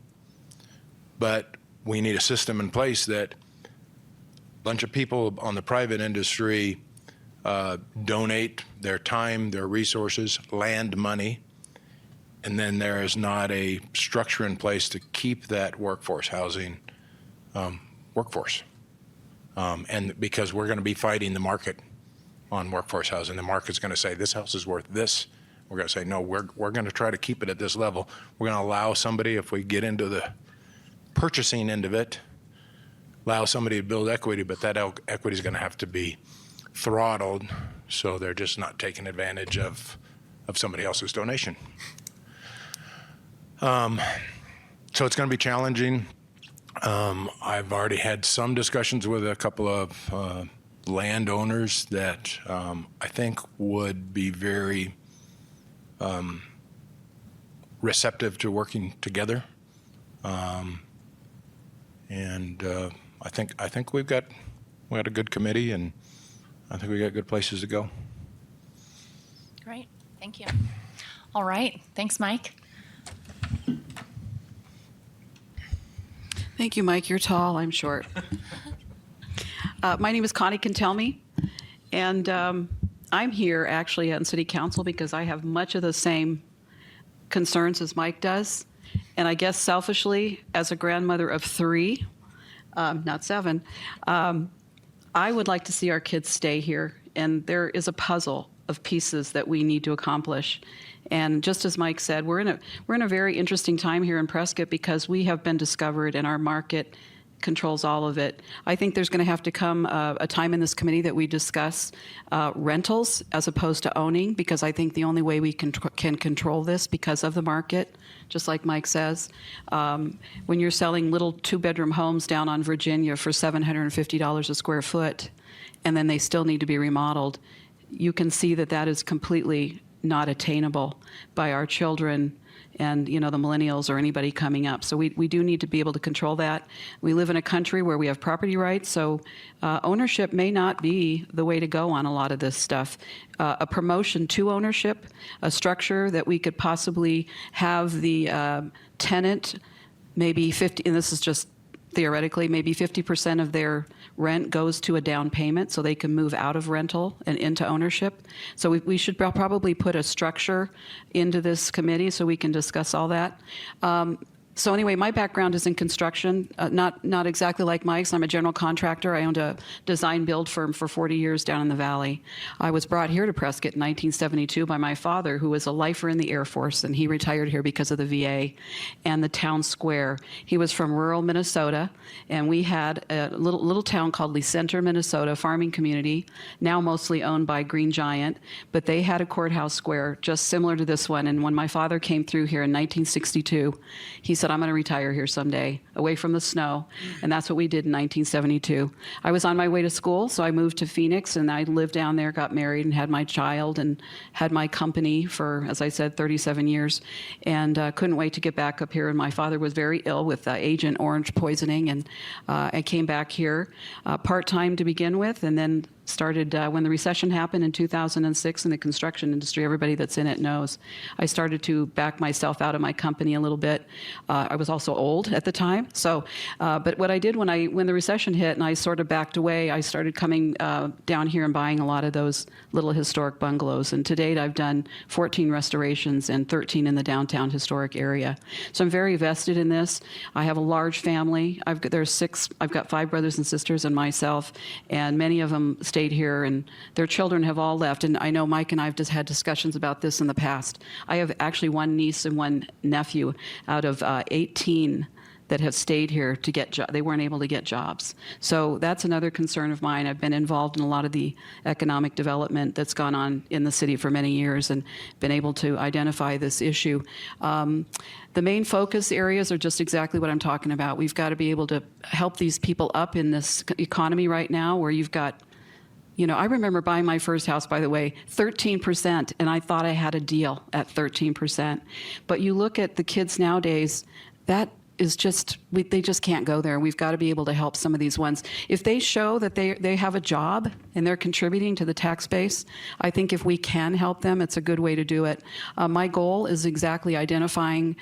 but we need a system in place that a bunch of people on the private industry donate their time, their resources, land, money, and then there is not a structure in place to keep that workforce housing workforce. And because we're going to be fighting the market on workforce housing, the market's going to say this house is worth this. We're going to say, no, we're going to try to keep it at this level. We're going to allow somebody, if we get into the purchasing end of it, allow somebody to build equity, but that equity is going to have to be throttled so they're just not taking advantage of somebody else's donation. So it's going to be challenging. I've already had some discussions with a couple of landowners that I think would be very receptive to working together. And I think we got a good committee, and I think we got good places to go. Great, thank you. All right, thanks, Mike. Thank you, Mike. You're tall. I'm short. My name is Connie Cantelme, and I'm here actually on City Council because I have much of the same concerns as Mike does. And I guess selfishly, as a grandmother of 3, not 7, I would like to see our kids stay here. And there is a puzzle of pieces that we need to accomplish. And just as Mike said, we're in a very interesting time here in Prescott because we have been discovered and our market controls all of it. I think there's going to have to come a time in this committee that we discuss rentals as opposed to owning, because I think the only way we can control this because of the market, just like Mike says. When you're selling little 2-bedroom homes down on Virginia for $750 a square foot, and then they still need to be remodeled, you can see that that is completely not attainable by our children and, you know, the millennials or anybody coming up. So we do need to be able to control that. We live in a country where we have property rights, so ownership may not be the way to go on a lot of this stuff. A promotion to ownership, a structure that we could possibly have the tenant maybe 50, and this is just theoretically, maybe 50% of their rent goes to a down payment so they can move out of rental and into ownership. So we should probably put a structure into this committee so we can discuss all that. So anyway, my background is in construction, not exactly like Mike's. I'm a general contractor. I owned a design build firm for 40 years down in the valley. I was brought here to Prescott in 1972 by my father, who was a lifer in the Air Force, and he retired here because of the VA and the town square. He was from rural Minnesota, and we had a little town called Lee Center, Minnesota, farming community, now mostly owned by Green Giant, but they had a courthouse square just similar to this one. And when my father came through here in 1962, he said, I'm going to retire here someday, away from the snow. And that's what we did in 1972. I was on my way to school, so I moved to Phoenix, and I lived down there, got married, and had my child, and had my company for, as I said, 37 years, and couldn't wait to get back up here. And my father was very ill with Agent Orange poisoning, and I came back here part-time to begin with, and then started when the recession happened in 2006 in the construction industry. Everybody that's in it knows. I started to back myself out of my company a little bit. I was also old at the time. So, but what I did when the recession hit and I sort of backed away, I started coming down here and buying a lot of those little historic bungalows. And to date, I've done 14 restorations and 13 in the downtown historic area. So I'm very vested in this. I have a large family. I've got 5 brothers and sisters and myself, and many of them stayed here, and their children have all left. And I know Mike and I have just had discussions about this in the past. I have actually 1 niece and 1 nephew out of 18 that have stayed here to get they weren't able to get jobs. So that's another concern of mine. I've been involved in a lot of the economic development that's gone on in the city for many years and been able to identify this issue. The main focus areas are just exactly what I'm talking about. We've got to be able to help these people up in this economy right now where you've got, you know, I remember buying my first house, by the way, 13%, and I thought I had a deal at 13%. But you look at the kids nowadays, that is just, they just can't go there. We've got to be able to help some of these ones. If they show that they have a job and they're contributing to the tax base, I think if we can help them, it's a good way to do it. My goal is exactly identifying,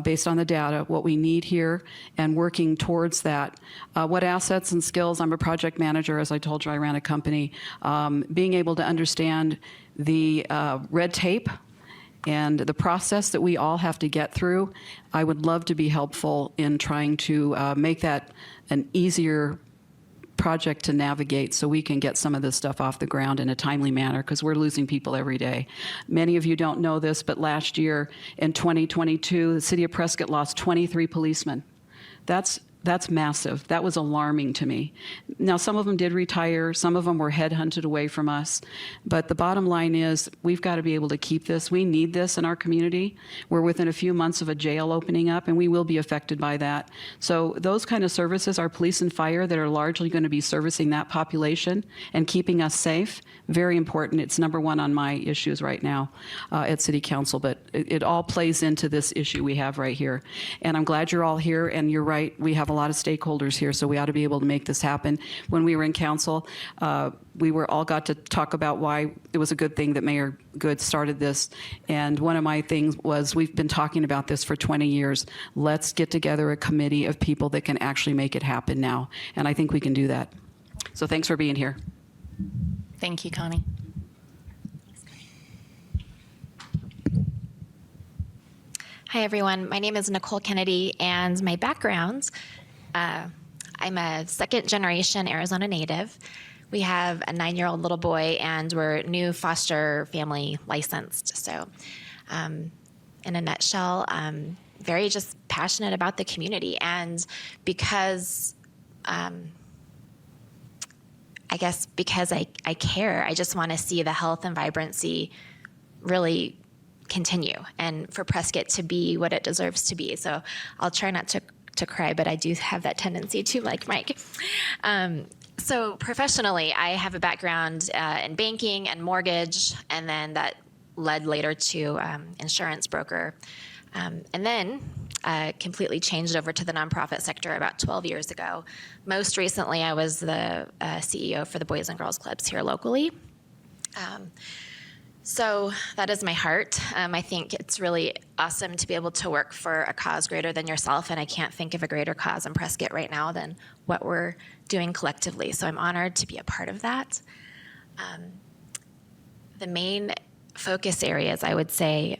based on the data, what we need here and working towards that. What assets and skills, I'm a project manager, as I told you, I ran a company. Being able to understand the red tape and the process that we all have to get through, I would love to be helpful in trying to make that an easier project to navigate so we can get some of this stuff off the ground in a timely manner, because we're losing people every day. Many of you don't know this, but last year in 2022, the city of Prescott lost 23 policemen. That's massive. That was alarming to me. Now, some of them did retire. Some of them were headhunted away from us. But the bottom line is we've got to be able to keep this. We need this in our community. We're within a few months of a jail opening up, and we will be affected by that. So those kind of services, our police and fire that are largely going to be servicing that population and keeping us safe, very important. It's number one on my issues right now at City Council. But it all plays into this issue we have right here. And I'm glad you're all here, and you're right. We have a lot of stakeholders here, so we ought to be able to make this happen. When we were in council, we all got to talk about why it was a good thing that Mayor Good started this. And one of my things was, we've been talking about this for 20 years. Let's get together a committee of people that can actually make it happen now. And I think we can do that. So thanks for being here. Thank you, Connie. Hi, everyone. My name is Nicole Kennedy, and my background, I'm a second-generation Arizona native. We have a 9-year-old little boy, and we're new foster family licensed. So in a nutshell, I'm very just passionate about the community. And because I guess because I care, I just want to see the health and vibrancy really continue and for Prescott to be what it deserves to be. So I'll try not to cry, but I do have that tendency to, like Mike. So professionally, I have a background in banking and mortgage, and then that led later to insurance broker. And then completely changed over to the nonprofit sector about 12 years ago. Most recently, I was the CEO for the Boys and Girls Clubs here locally. So that is my heart. I think it's really awesome to be able to work for a cause greater than yourself, and I can't think of a greater cause in Prescott right now than what we're doing collectively. So I'm honored to be a part of that. The main focus areas, I would say,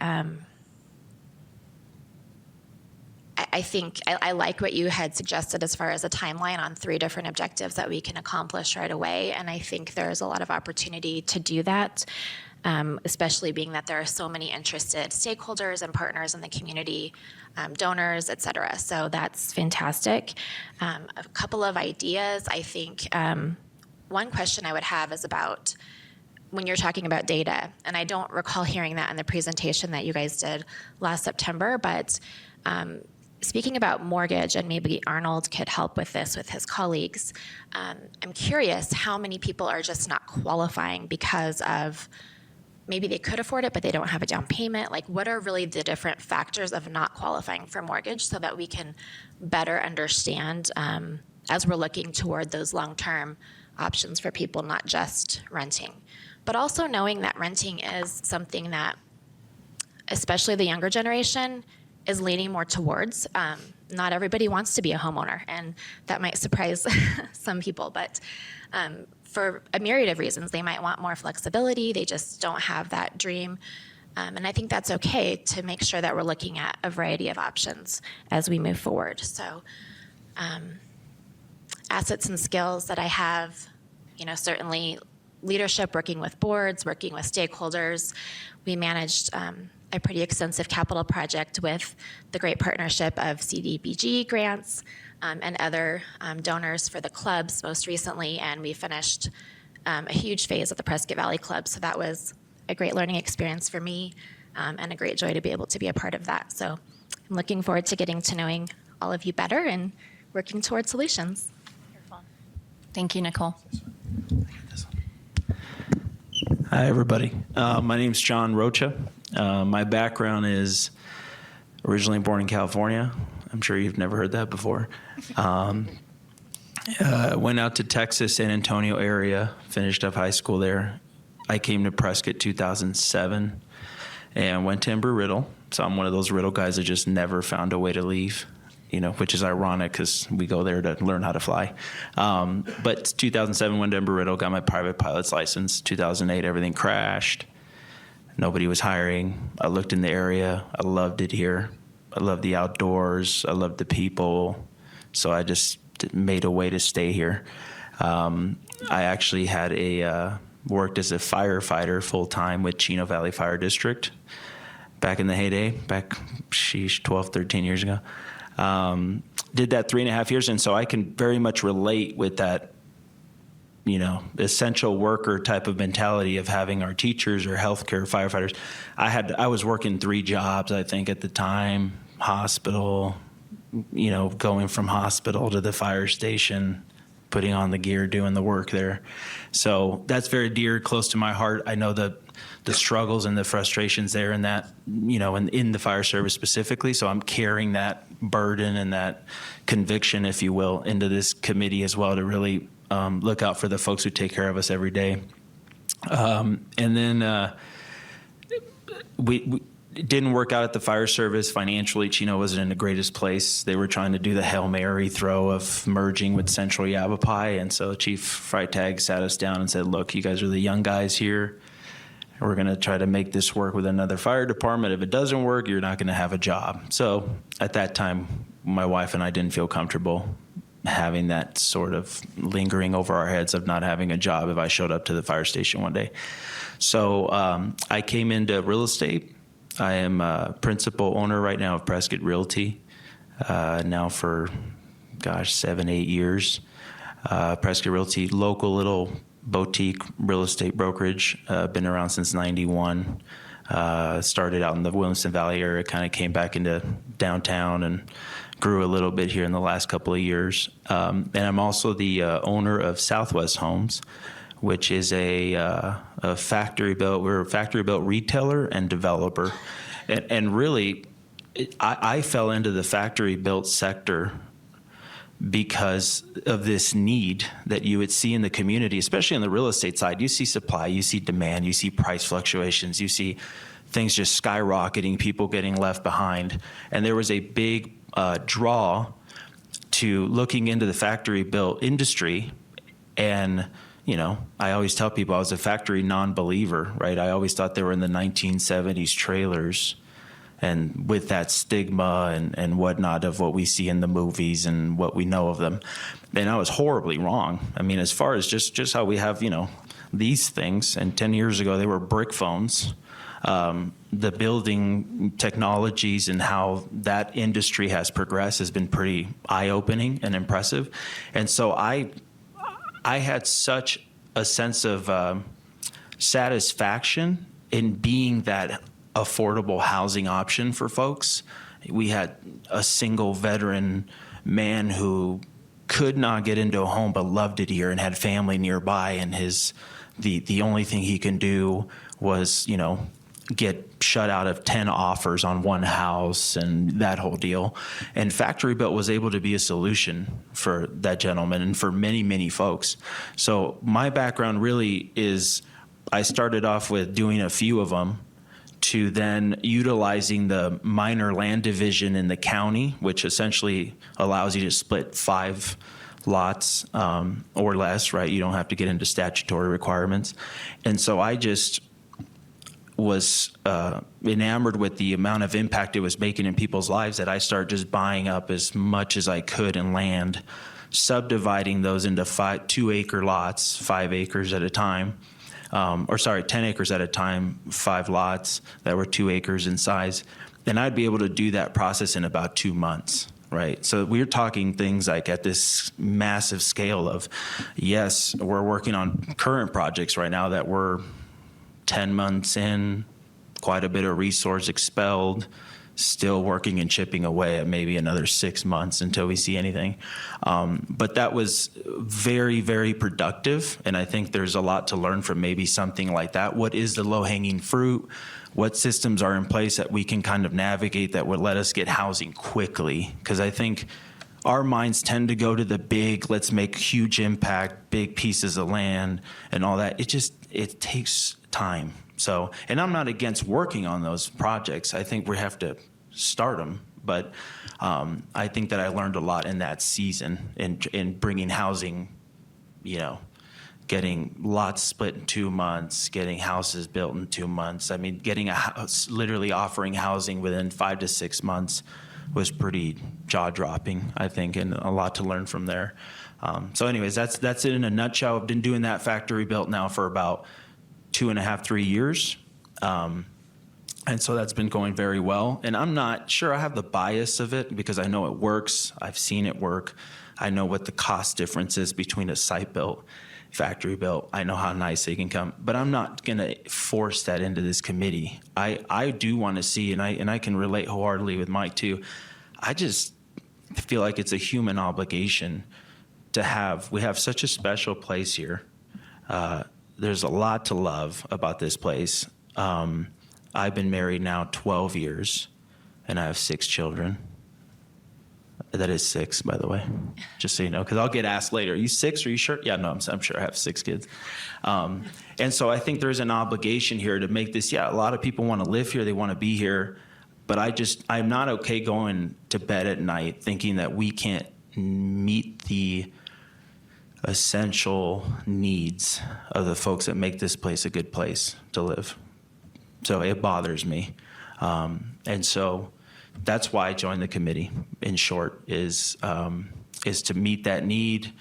I think I like what you had suggested as far as a timeline on 3 different objectives that we can accomplish right away, and I think there's a lot of opportunity to do that. Especially being that there are so many interested stakeholders and partners in the community, donors, et cetera. So that's fantastic. A couple of ideas, I think. One question I would have is about when you're talking about data, and I don't recall hearing that in the presentation that you guys did last September, but speaking about mortgage, and maybe Arnold could help with this with his colleagues, I'm curious how many people are just not qualifying because of maybe they could afford it, but they don't have a down payment. Like, what are really the different factors of not qualifying for mortgage so that we can better understand as we're looking toward those long-term options for people, not just renting. But also knowing that renting is something that, especially the younger generation, is leaning more towards. Not everybody wants to be a homeowner, and that might surprise some people, but for a myriad of reasons, they might want more flexibility. They just don't have that dream. And I think that's okay to make sure that we're looking at a variety of options as we move forward. So assets and skills that I have, certainly leadership, working with boards, working with stakeholders. We managed a pretty extensive capital project with the great partnership of CDBG grants and other donors for the clubs most recently, and we finished a huge phase of the Prescott Valley Club. So that was a great learning experience for me and a great joy to be able to be a part of that. So I'm looking forward to getting to knowing all of you better and working towards solutions. Thank you, Nicole. Hi, everybody. My name's John Rocha. My background is originally born in California. I'm sure you've never heard that before. Went out to Texas, San Antonio area, finished up high school there. I came to Prescott 2007 and went to Embry-Riddle. So I'm one of those Riddle guys that just never found a way to leave, which is ironic because we go there to learn how to fly. But 2007 went to Embry-Riddle, got my private pilot's license. 2008, everything crashed. Nobody was hiring. I looked in the area. I loved it here. I loved the outdoors. I loved the people. So I just made a way to stay here. I actually had worked as a firefighter full-time with Chino Valley Fire District back in the heyday, 12, 13 years ago. Did that 3.5 years, and so I can very much relate with that, essential worker type of mentality of having our teachers or healthcare firefighters. I was working 3 jobs, I think, at the time, hospital, going from hospital to the fire station, putting on the gear, doing the work there. So that's very dear, close to my heart. I know the struggles and the frustrations there and that, in the fire service specifically. So I'm carrying that burden and that conviction, if you will, into this committee as well to really look out for the folks who take care of us every day. And then we it didn't work out at the fire service financially. Chino wasn't in the greatest place. They were trying to do the Hail Mary throw of merging with Central Yavapai. And so Chief Freitag sat us down and said, look, you guys are the young guys here. We're going to try to make this work with another fire department. If it doesn't work, you're not going to have a job. So at that time, my wife and I didn't feel comfortable having that sort of lingering over our heads of not having a job if I showed up to the fire station one day. So I came into real estate. I am a principal owner right now of Prescott Realty, now for, 7-8 years. Prescott Realty, local little boutique real estate brokerage, been around since 91. Started out in the Williamson Valley area, kind of came back into downtown and grew a little bit here in the last couple of years. And I'm also the owner of Southwest Homes, which is a factory-built, we're a factory-built retailer and developer. And really, I fell into the factory-built sector because of this need that you would see in the community, especially on the real estate side. You see supply, you see demand, you see price fluctuations, you see things just skyrocketing, people getting left behind. And there was a big draw to looking into the factory-built industry. And I always tell people I was a factory non-believer, right? I always thought they were in the 1970s trailers, and with that stigma and whatnot of what we see in the movies and what we know of them. And I was horribly wrong. I mean, as far as just how we have, these things, and 10 years ago they were brick phones. The building technologies and how that industry has progressed has been pretty eye-opening and impressive. And so I had such a sense of satisfaction in being that affordable housing option for folks. We had a single veteran man who could not get into a home but loved it here and had family nearby, and the only thing he can do was, get shut out of 10 offers on one house and that whole deal. And Factory Built was able to be a solution for that gentleman and for many, many folks. So my background really is I started off with doing a few of them to then utilizing the minor land division in the county, which essentially allows you to split 5 lots or less, right? You don't have to get into statutory requirements. And so I just was enamored with the amount of impact it was making in people's lives that I started just buying up as much as I could in land, subdividing those into 2-acre lots, 5 acres at a time. 10 acres at a time, 5 lots that were 2 acres in size. And I'd be able to do that process in about 2 months, right? So we're talking things like at this massive scale of, yes, we're working on current projects right now that we're 10 months in, quite a bit of resource expelled, still working and chipping away at maybe another 6 months until we see anything. But that was very, very productive. And I think there's a lot to learn from maybe something like that. What is the low-hanging fruit? What systems are in place that we can kind of navigate that would let us get housing quickly? Because I think our minds tend to go to the big, let's make huge impact, big pieces of land and all that. It takes time. So, and I'm not against working on those projects. I think we have to start them. But I think that I learned a lot in that season in bringing housing, getting lots split in 2 months, getting houses built in 2 months. I mean, getting a house, literally offering housing within 5 to 6 months was pretty jaw-dropping, I think, and a lot to learn from there. So anyways, that's it in a nutshell. I've been doing that factory built now for about 2.5, 3 years. And so that's been going very well. And I'm not sure I have the bias of it because I know it works. I've seen it work. I know what the cost difference is between a site built, factory built. I know how nice they can come. But I'm not going to force that into this committee. I do want to see, and I can relate wholeheartedly with Mike too. I just feel like it's a human obligation to have. We have such a special place here. There's a lot to love about this place. I've been married now 12 years, and I have 6 children. That is 6, by the way, just so you know, because I'll get asked later, are you 6? Are you sure? Yeah, no, I'm sure I have 6 kids. And so I think there's an obligation here to make this, a lot of people want to live here, they want to be here, but I'm not okay going to bed at night thinking that we can't meet the essential needs of the folks that make this place a good place to live. So it bothers me. And so that's why I joined the committee, in short, is to meet that need.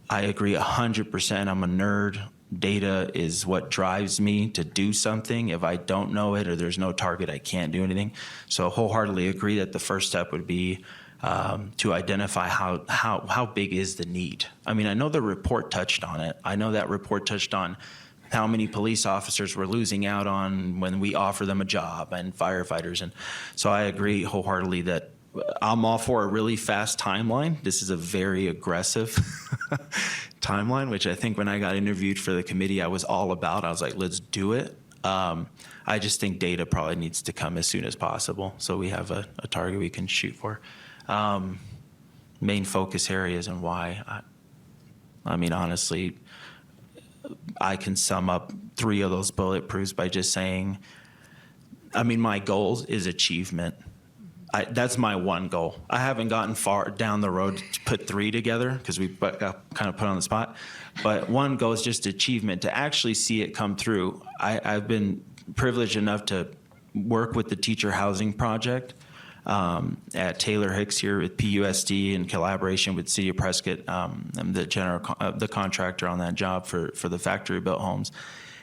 I agree 100%. I'm a nerd. Data is what drives me to do something. If I don't know it or there's no target, I can't do anything. So wholeheartedly agree that the first step would be to identify how big is the need. I mean, I know the report touched on it. I know that report touched on how many police officers we're losing out on when we offer them a job, and firefighters. And so I agree wholeheartedly that I'm all for a really fast timeline. This is a very aggressive timeline, which I think when I got interviewed for the committee, I was all about. I was like, let's do it. I just think data probably needs to come as soon as possible, so we have a target we can shoot for. Main focus areas and why. I mean, honestly, I can sum up 3 of those bullet proofs by just saying, I mean, my goal is achievement. That's my one goal. I haven't gotten far down the road to put 3 together because we got kind of put on the spot. But one goal is just achievement, to actually see it come through. I've been privileged enough to work with the Teacher Housing Project at Taylor Hicks here at PUSD in collaboration with City of Prescott. I'm the contractor on that job for the factory built homes.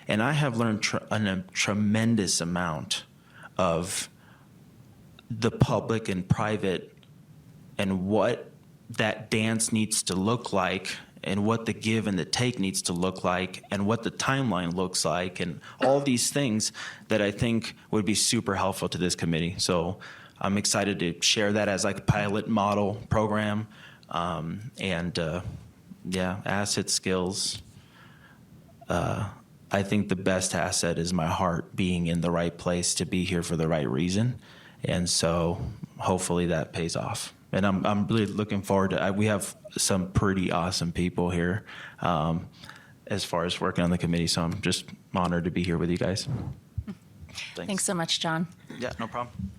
And I have learned a tremendous amount of the public and private and what that dance needs to look like and what the give and the take needs to look like and what the timeline looks like and all these things that I think would be super helpful to this committee. So I'm excited to share that as like a pilot model program. Asset skills. I think the best asset is my heart being in the right place to be here for the right reason. And so hopefully that pays off. And I'm really looking forward to we have some pretty awesome people here as far as working on the committee. So I'm just honored to be here with you guys. Thanks so much, John. Yeah, no problem.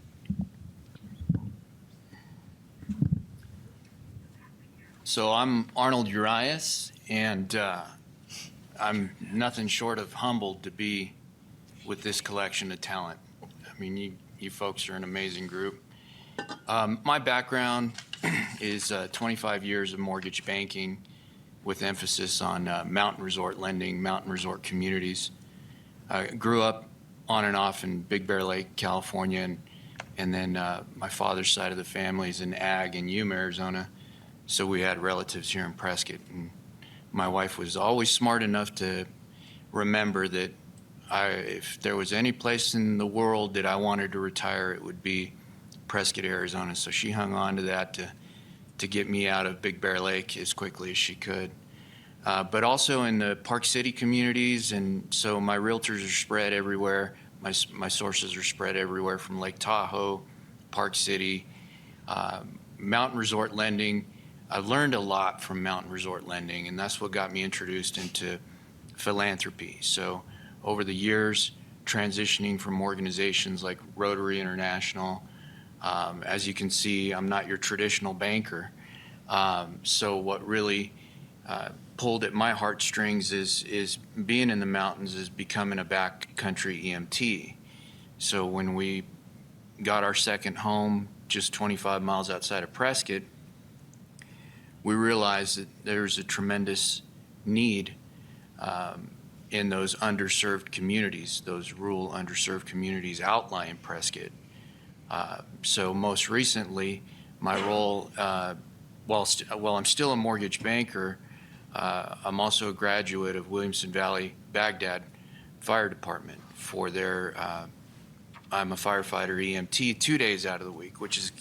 So I'm Arnold Urias, and I'm nothing short of humbled to be with this collection of talent. I mean, you folks are an amazing group. My background is 25 years of mortgage banking with emphasis on mountain resort lending, mountain resort communities. I grew up on and off in Big Bear Lake, California, and then my father's side of the family is in ag in Yuma, Arizona. So we had relatives here in Prescott. And my wife was always smart enough to remember that if there was any place in the world that I wanted to retire, it would be Prescott, Arizona. So she hung on to that to get me out of Big Bear Lake as quickly as she could. But also in the Park City communities, and so my realtors are spread everywhere. My sources are spread everywhere from Lake Tahoe, Park City, Mountain Resort Lending. I learned a lot from Mountain Resort Lending, and that's what got me introduced into philanthropy. So over the years, transitioning from organizations like Rotary International, as you can see, I'm not your traditional banker. So what really pulled at my heartstrings is being in the mountains, is becoming a backcountry EMT. So when we got our second home just 25 miles outside of Prescott, we realized that there's a tremendous need in those underserved communities, those rural underserved communities outlying Prescott. So most recently, my role, while I'm still a mortgage banker, I'm also a graduate of Williamson Valley Baghdad Fire Department for their, I'm a firefighter EMT 2 days out of the week, which is,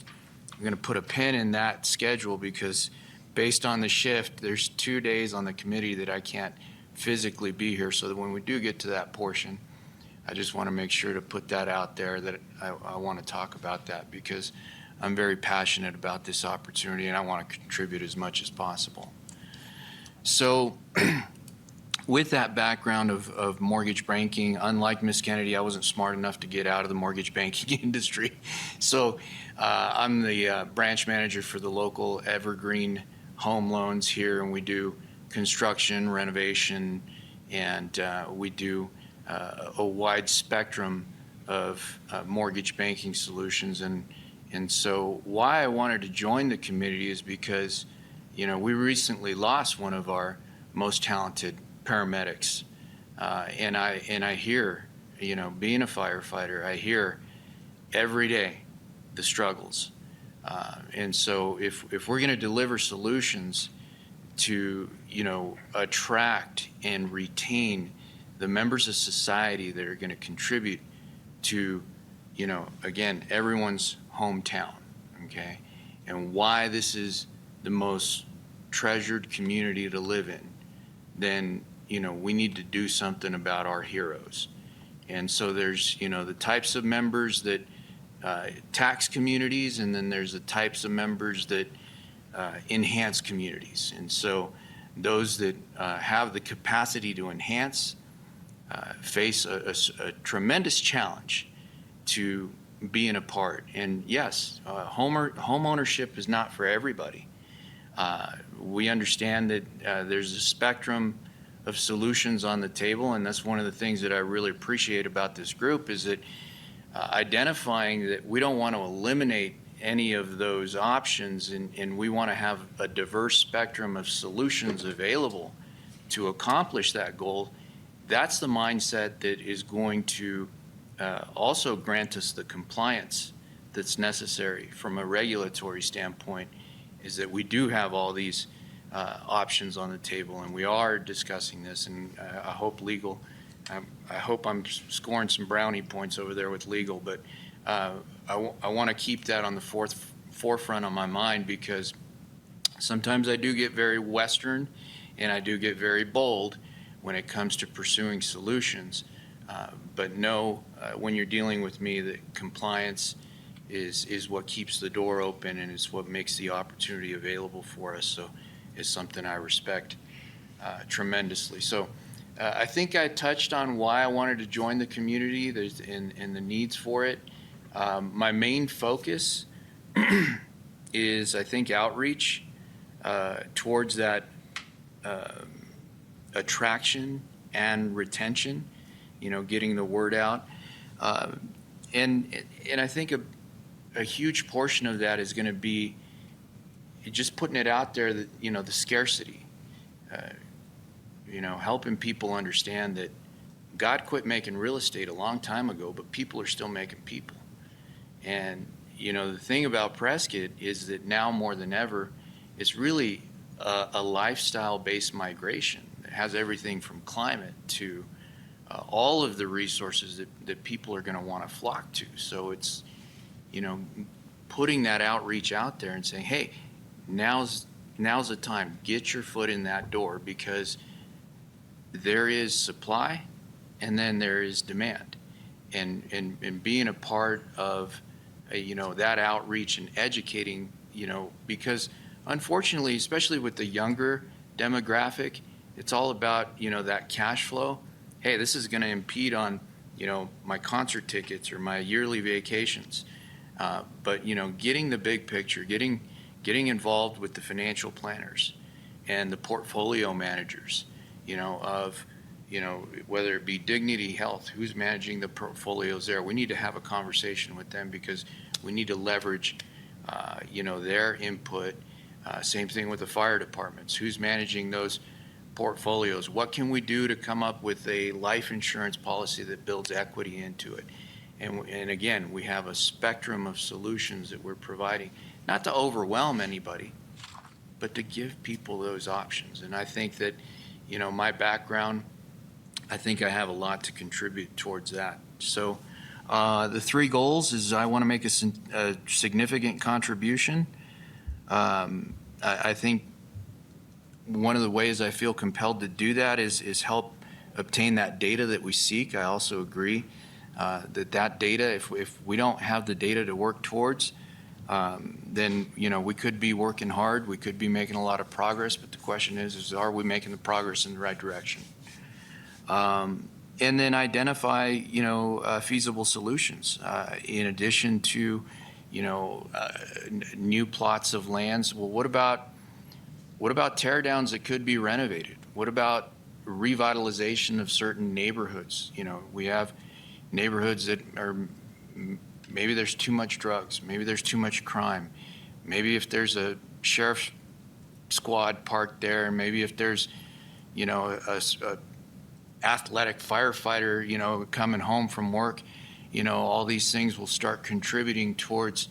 I'm going to put a pin in that schedule because based on the shift, there's 2 days on the committee that I can't physically be here, so that when we do get to that portion, I just want to make sure to put that out there, that I want to talk about that because I'm very passionate about this opportunity and I want to contribute as much as possible. So with that background of mortgage banking, unlike Miss Kennedy, I wasn't smart enough to get out of the mortgage banking industry. So I'm the branch manager for the local Evergreen Home Loans here, and we do construction, renovation, and we do a wide spectrum of mortgage banking solutions. And so why I wanted to join the committee is because, you know, we recently lost one of our most talented paramedics. And I hear, you know, being a firefighter, I hear every day the struggles. And so if we're going to deliver solutions to, you know, attract and retain the members of society that are going to contribute to, you know, again, everyone's hometown, okay, and why this is the most treasured community to live in, then, you know, we need to do something about our heroes. And so there's, you know, the types of members that tax communities, and then there's the types of members that enhance communities. And so those that have the capacity to enhance face a tremendous challenge to being a part. And yes, home ownership is not for everybody. We understand that there's a spectrum of solutions on the table, and that's one of the things that I really appreciate about this group is that identifying that we don't want to eliminate any of those options, and we want to have a diverse spectrum of solutions available to accomplish that goal. That's the mindset that is going to also grant us the compliance that's necessary from a regulatory standpoint, is that we do have all these options on the table, and we are discussing this, and I hope legal, I hope I'm scoring some brownie points over there with legal, but I want to keep that on the forefront of my mind, because sometimes I do get very Western and I do get very bold when it comes to pursuing solutions. But know when you're dealing with me that compliance is what keeps the door open and is what makes the opportunity available for us. So it's something I respect tremendously. So I think I touched on why I wanted to join the community and the needs for it. My main focus is, I think, outreach towards that attraction and retention, you know, getting the word out. And I think a huge portion of that is going to be just putting it out there that, you know, the scarcity, you know, helping people understand that God quit making real estate a long time ago, but people are still making people. And, you know, the thing about Prescott is that now more than ever, it's really a lifestyle-based migration. It has everything from climate to all of the resources that people are going to want to flock to. So it's, you know, putting that outreach out there and saying, hey, now's the time. Get your foot in that door, because there is supply and then there is demand. And being a part of, that outreach and educating, because unfortunately, especially with the younger demographic, it's all about, that cash flow. Hey, this is going to impede on, my concert tickets or my yearly vacations. But, getting the big picture, getting involved with the financial planners and the portfolio managers, of, whether it be Dignity Health, who's managing the portfolios there. We need to have a conversation with them, because we need to leverage, their input. Same thing with the fire departments. Who's managing those portfolios? What can we do to come up with a life insurance policy that builds equity into it? And again, we have a spectrum of solutions that we're providing, not to overwhelm anybody, but to give people those options. And I think that, my background, I think I have a lot to contribute towards that. So the 3 goals is I want to make a significant contribution. I think one of the ways I feel compelled to do that is help obtain that data that we seek. I also agree that data, if we don't have the data to work towards, then, we could be working hard, we could be making a lot of progress, but the question is are we making the progress in the right direction? And then identify, feasible solutions, in addition to, new plots of lands. Well, what about tear downs that could be renovated? What about revitalization of certain neighborhoods? We have neighborhoods that are, maybe there's too much drugs, maybe there's too much crime, maybe if there's a sheriff's squad parked there, maybe if there's, a athletic firefighter, coming home from work, all these things will start contributing towards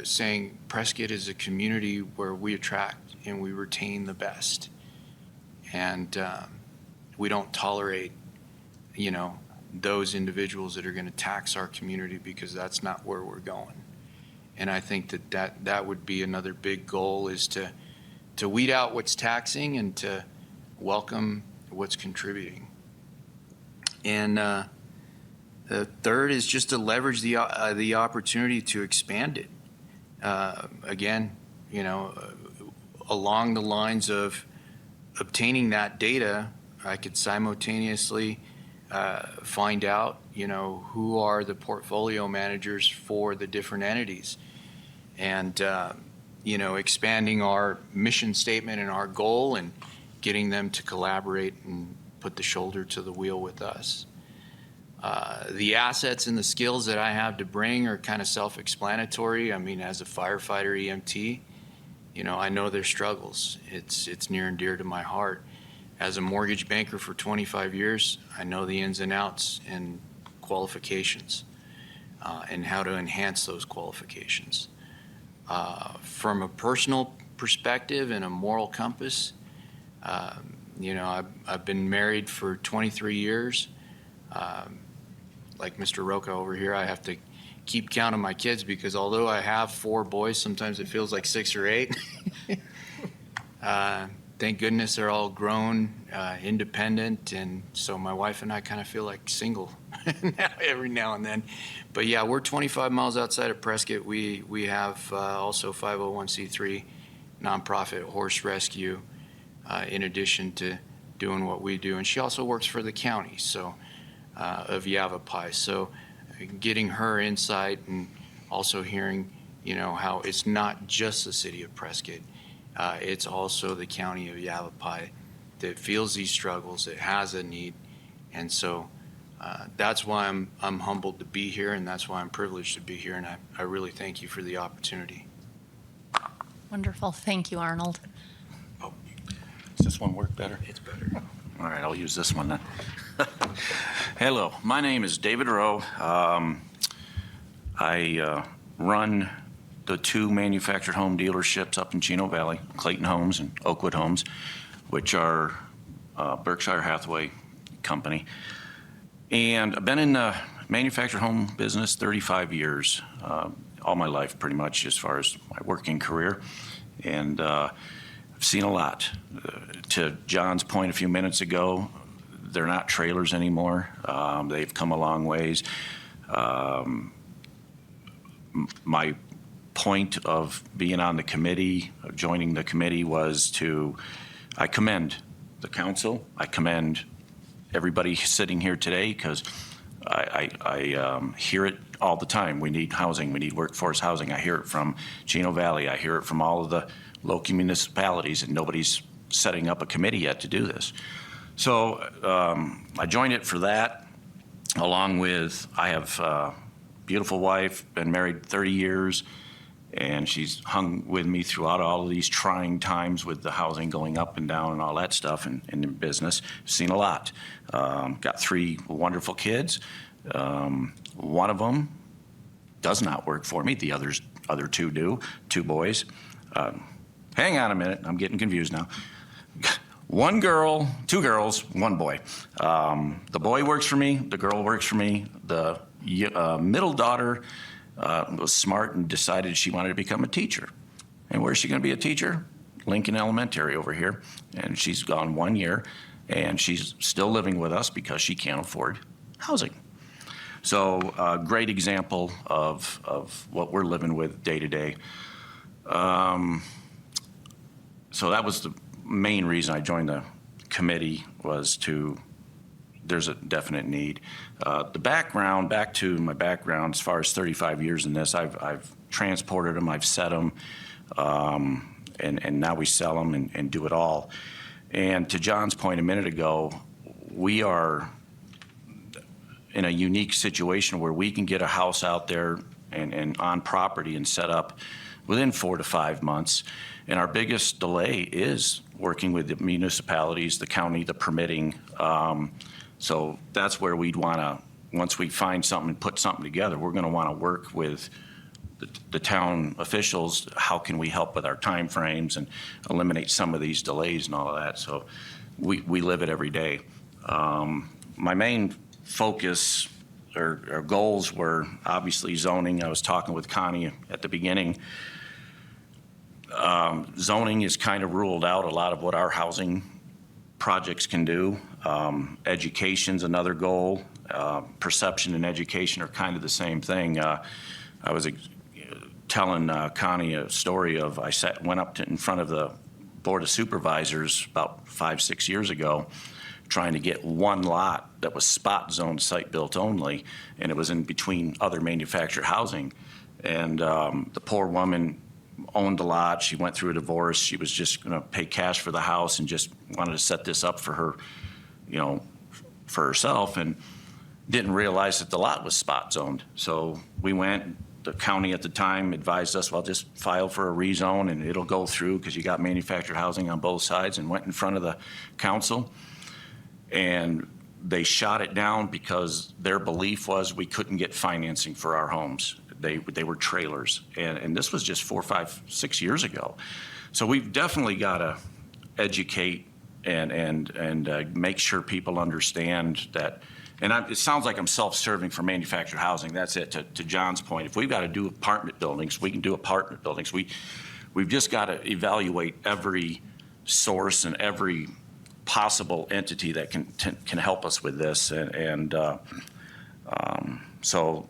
saying Prescott is a community where we attract and we retain the best. And we don't tolerate, those individuals that are going to tax our community, because that's not where we're going. And I think that would be another big goal, is to weed out what's taxing and to welcome what's contributing. And the third is just to leverage the opportunity to expand it. Again, along the lines of obtaining that data, I could simultaneously find out, who are the portfolio managers for the different entities, and expanding our mission statement and our goal, and getting them to collaborate and put the shoulder to the wheel with us. The assets and the skills that I have to bring are kind of self-explanatory. I mean, as a firefighter EMT, I know their struggles. It's near and dear to my heart. As a mortgage banker for 25 years, I know the ins and outs and qualifications, and how to enhance those qualifications. From a personal perspective and a moral compass, I've been married for 23 years. Like Mr. Roca over here, I have to keep count of my kids, because although I have 4 boys, sometimes it feels like 6 or 8. Thank goodness they're all grown, independent, and so my wife and I kind of feel like single every now and then. But yeah, we're 25 miles outside of Prescott. We have also 501c3 nonprofit horse rescue, in addition to doing what we do. And she also works for the county of Yavapai. So getting her insight, and also hearing, how it's not just the city of Prescott. It's also the county of Yavapai that feels these struggles, that has a need. And so that's why I'm humbled to be here, and that's why I'm privileged to be here. And I really thank you for the opportunity. Wonderful. Thank you, Arnold. Does this one work better? It's better. All right, I'll use this one then. Hello, my name is David Rowe. I run the 2 manufactured home dealerships up in Chino Valley, Clayton Homes and Oakwood Homes, which are Berkshire Hathaway company. And I've been in the manufactured home business 35 years. all my life, pretty much, as far as my working career. And I've seen a lot. To John's point a few minutes ago, they're not trailers anymore. They've come a long ways. My point of being on the committee, of joining the committee, was I commend the council. I commend everybody sitting here today, because I hear it all the time. We need housing. We need workforce housing. I hear it from Chino Valley. I hear it from all of the local municipalities, and nobody's setting up a committee yet to do this. So I joined it for that, along with, I have a beautiful wife, been married 30 years, and she's hung with me throughout all of these trying times with the housing going up and down and all that stuff in the business. Seen a lot. Got 3 wonderful kids. One of them does not work for me. The other 2 do, 2 boys. Hang on a minute, I'm getting confused now. 1 girl, 2 girls, 1 boy. The boy works for me, the girl works for me. The middle daughter was smart and decided she wanted to become a teacher. And where's she going to be a teacher? Lincoln Elementary over here. And she's gone 1 year, and she's still living with us because she can't afford housing. So a great example of what we're living with day to day. So that was the main reason I joined the committee, was there's a definite need. Back to my background, as far as 35 years in this, I've transported them, I've set them, and now we sell them and do it all. And to John's point a minute ago, we are in a unique situation where we can get a house out there and on property and set up within 4 to 5 months. And our biggest delay is working with the municipalities, the county, the permitting. So that's where we'd want to, once we find something and put something together, we're going to want to work with the town officials. How can we help with our timeframes and eliminate some of these delays and all of that? So we live it every day. My main focus or goals were obviously zoning. I was talking with Connie at the beginning. Zoning is kind of ruled out a lot of what our housing projects can do. Education's another goal. Perception and education are kind of the same thing. I was telling Connie a story of, went up in front of the Board of Supervisors about 5-6 years ago, trying to get 1 lot that was spot zoned site built only, and it was in between other manufactured housing. And the poor woman owned a lot. She went through a divorce. She was just going to pay cash for the house and just wanted to set this up for her, for herself, and didn't realize that the lot was spot zoned. So we went, the county at the time advised us, well, just file for a rezone and it'll go through because you got manufactured housing on both sides, and went in front of the council. And they shot it down because their belief was we couldn't get financing for our homes. They were trailers. And this was just 4, 5, 6 years ago. So we've definitely got to educate and make sure people understand that. And it sounds like I'm self-serving for manufactured housing. That's it. To John's point, if we've got to do apartment buildings, we can do apartment buildings. We've just got to evaluate every source and every possible entity that can help us with this. So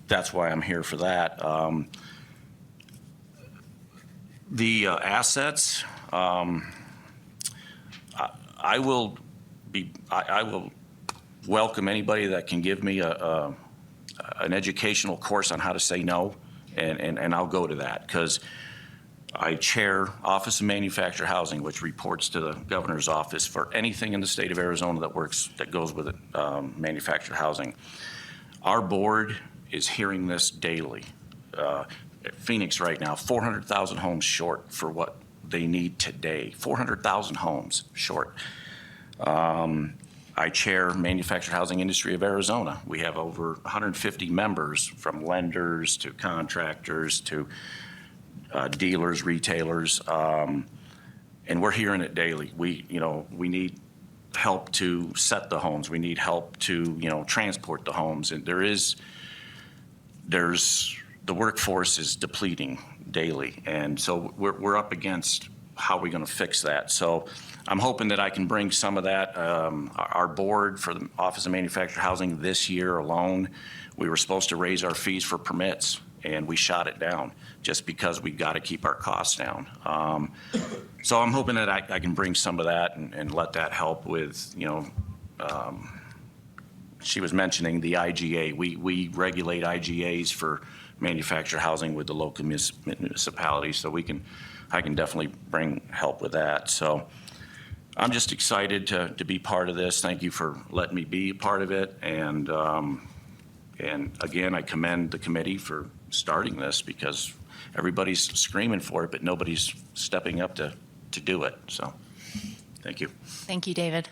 that's why I'm here for that. The assets, I will welcome anybody that can give me an educational course on how to say no, and I'll go to that, because I chair Office of Manufactured Housing, which reports to the governor's office for anything in the state of Arizona that goes with it, manufactured housing. Our board is hearing this daily. Phoenix right now, 400,000 homes short for what they need today. 400,000 homes short. I chair Manufactured Housing Industry of Arizona. We have over 150 members, from lenders to contractors to dealers, retailers, and we're hearing it daily. We need help to set the homes. We need help to, transport the homes. And there's the workforce is depleting daily, and so we're up against how we're going to fix that. So I'm hoping that I can bring some of that. Our board for the Office of Manufactured Housing this year alone, we were supposed to raise our fees for permits, and we shot it down just because we've got to keep our costs down. So I'm hoping that I can bring some of that and let that help with, she was mentioning the IGA. We regulate IGAs for manufactured housing with the local municipalities, so I can definitely bring help with that. So I'm just excited to be part of this. Thank you for letting me be a part of it. And again, I commend the committee for starting this because everybody's screaming for it, but nobody's stepping up to do it. So thank you. Thank you, David.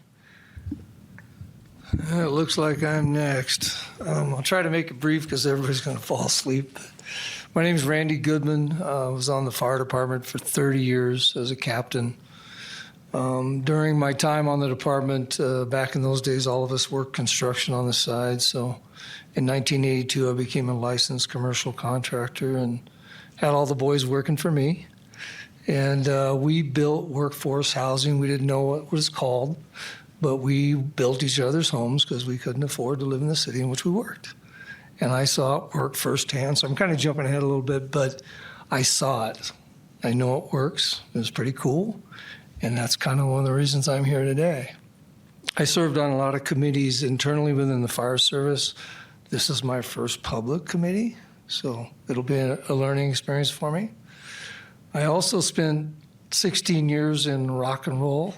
It looks like I'm next. I'll try to make it brief because everybody's going to fall asleep. My name is Randy Goodman. I was on the fire department for 30 years as a captain. During my time on the department, back in those days, all of us worked construction on the side. So in 1982, I became a licensed commercial contractor and had all the boys working for me. And we built workforce housing. We didn't know what it was called, but we built each other's homes because we couldn't afford to live in the city in which we worked. And I saw it work firsthand. So I'm kind of jumping ahead a little bit, but I saw it. I know it works. It was pretty cool. And that's kind of one of the reasons I'm here today. I served on a lot of committees internally within the fire service. This is my first public committee, so it'll be a learning experience for me. I also spent 16 years in rock and roll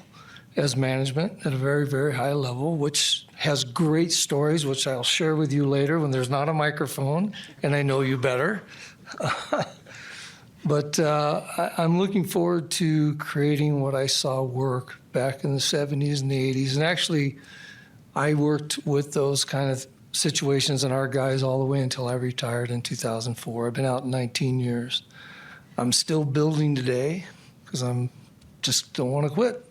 as management at a very, very high level, which has great stories, which I'll share with you later when there's not a microphone, and I know you better. But I'm looking forward to creating what I saw work back in the 70s and the 80s. And actually, I worked with those kind of situations and our guys all the way until I retired in 2004. I've been out 19 years. I'm still building today because I'm just don't want to quit.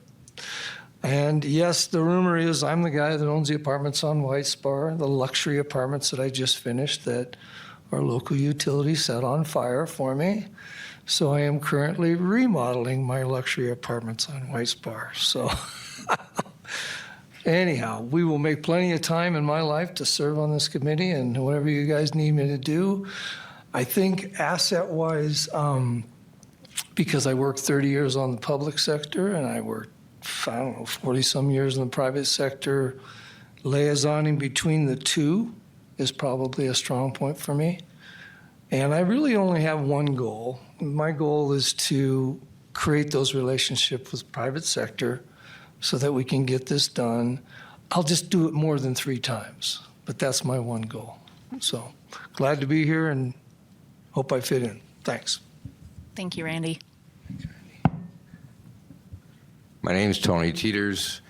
And yes, the rumor is I'm the guy that owns the apartments on White Spar, the luxury apartments that I just finished that our local utility set on fire for me. So I am currently remodeling my luxury apartments on White Spar. So anyhow, we will make plenty of time in my life to serve on this committee and whatever you guys need me to do. I think asset-wise, because I worked 30 years on the public sector and I worked, 40-some years in the private sector, liaisoning between the two is probably a strong point for me. And I really only have one goal. My goal is to create those relationships with private sector so that we can get this done. I'll just do it more than 3 times, but that's my one goal. So glad to be here and hope I fit in. Thanks. Thank you, Randy. My name is Tony Teeters.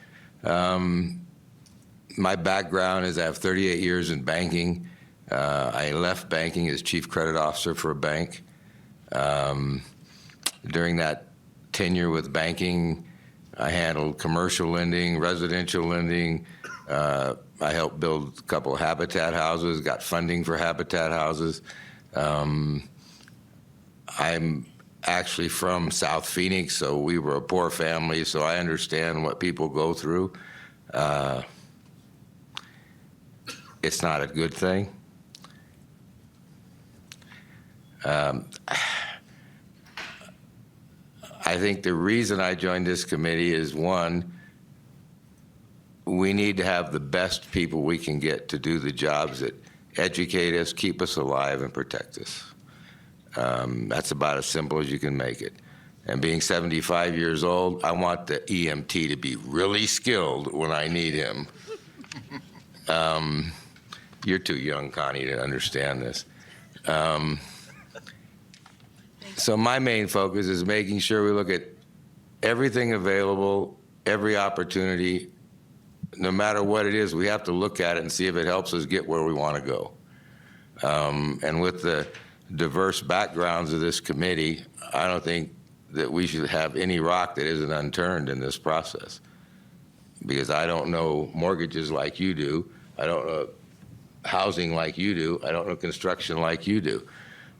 My background is I have 38 years in banking. I left banking as chief credit officer for a bank. During that tenure with banking, I handled commercial lending, residential lending. I helped build a couple of Habitat houses, got funding for Habitat houses. I'm actually from South Phoenix, so we were a poor family, so I understand what people go through. It's not a good thing. I think the reason I joined this committee is, one, we need to have the best people we can get to do the jobs that educate us, keep us alive, and protect us. That's about as simple as you can make it. And being 75 years old, I want the EMT to be really skilled when I need him. You're too young, Connie, to understand this. So my main focus is making sure we look at everything available, every opportunity, no matter what it is, we have to look at it and see if it helps us get where we want to go. And with the diverse backgrounds of this committee, I don't think that we should have any rock that isn't unturned in this process. Because I don't know mortgages like you do. I don't know housing like you do. I don't know construction like you do.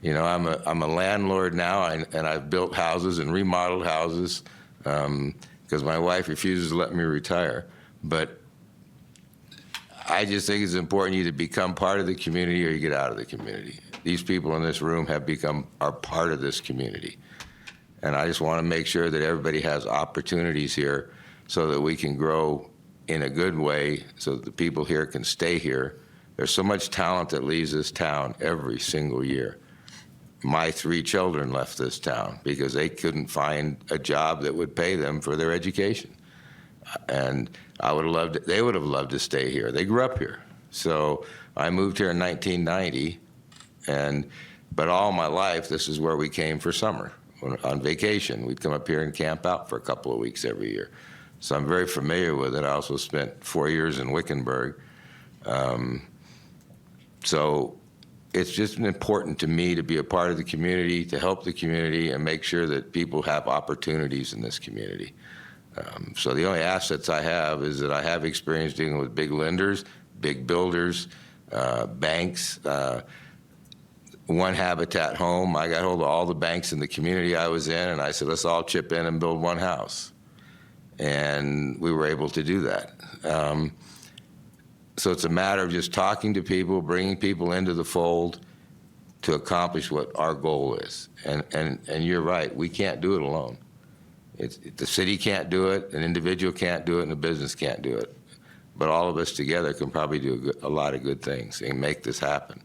You know, I'm a landlord now, and I've built houses and remodeled houses because my wife refuses to let me retire. But I just think it's important you to become part of the community or you get out of the community. These people in this room are part of this community. And I just want to make sure that everybody has opportunities here so that we can grow in a good way so that the people here can stay here. There's so much talent that leaves this town every single year. My 3 children left this town because they couldn't find a job that would pay them for their education. And they would have loved to stay here. They grew up here. So I moved here in 1990, but all my life, this is where we came for summer. On vacation, we'd come up here and camp out for a couple of weeks every year. So I'm very familiar with it. I also spent 4 years in Wickenburg. So it's just important to me to be a part of the community, to help the community, and make sure that people have opportunities in this community. So the only assets I have is that I have experience dealing with big lenders, big builders, banks, One Habitat Home. I got hold of all the banks in the community I was in, and I said, let's all chip in and build one house. And we were able to do that. So it's a matter of just talking to people, bringing people into the fold to accomplish what our goal is. And you're right, we can't do it alone. The city can't do it, an individual can't do it, and a business can't do it. But all of us together can probably do a lot of good things and make this happen.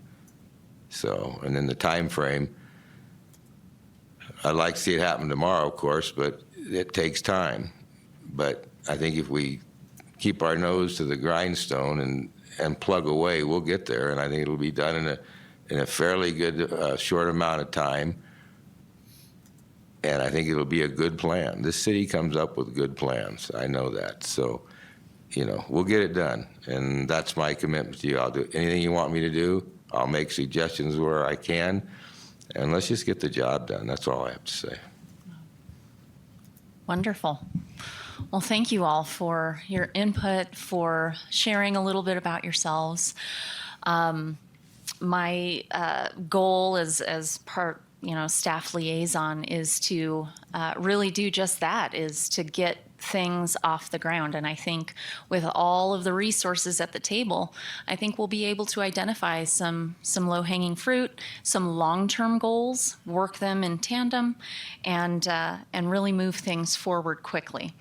So, and in the time frame, I'd like to see it happen tomorrow, of course, but it takes time. But I think if we keep our nose to the grindstone and plug away, we'll get there. And I think it'll be done in a fairly good short amount of time. And I think it'll be a good plan. This city comes up with good plans. I know that. So, you know, we'll get it done. And that's my commitment to you. I'll do anything you want me to do. I'll make suggestions where I can. And let's just get the job done. That's all I have to say. Wonderful. Well, thank you all for your input, for sharing a little bit about yourselves. My goal as part, staff liaison is to really do just that, is to get things off the ground. And I think with all of the resources at the table, I think we'll be able to identify some low-hanging fruit, some long-term goals, work them in tandem, and really move things forward quickly.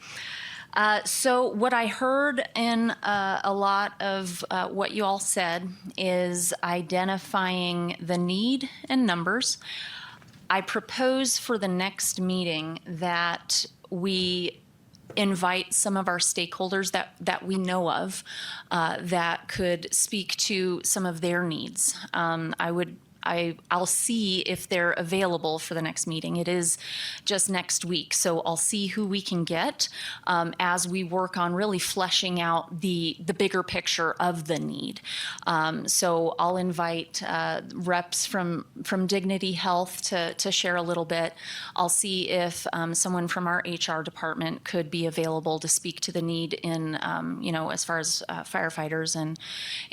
So what I heard in a lot of what you all said is identifying the need and numbers. I propose for the next meeting that we invite some of our stakeholders that we know of that could speak to some of their needs. I'll see if they're available for the next meeting. It is just next week, so I'll see who we can get as we work on really fleshing out the bigger picture of the need. So I'll invite reps from Dignity Health to share a little bit. I'll see if someone from our HR department could be available to speak to the need in, as far as firefighters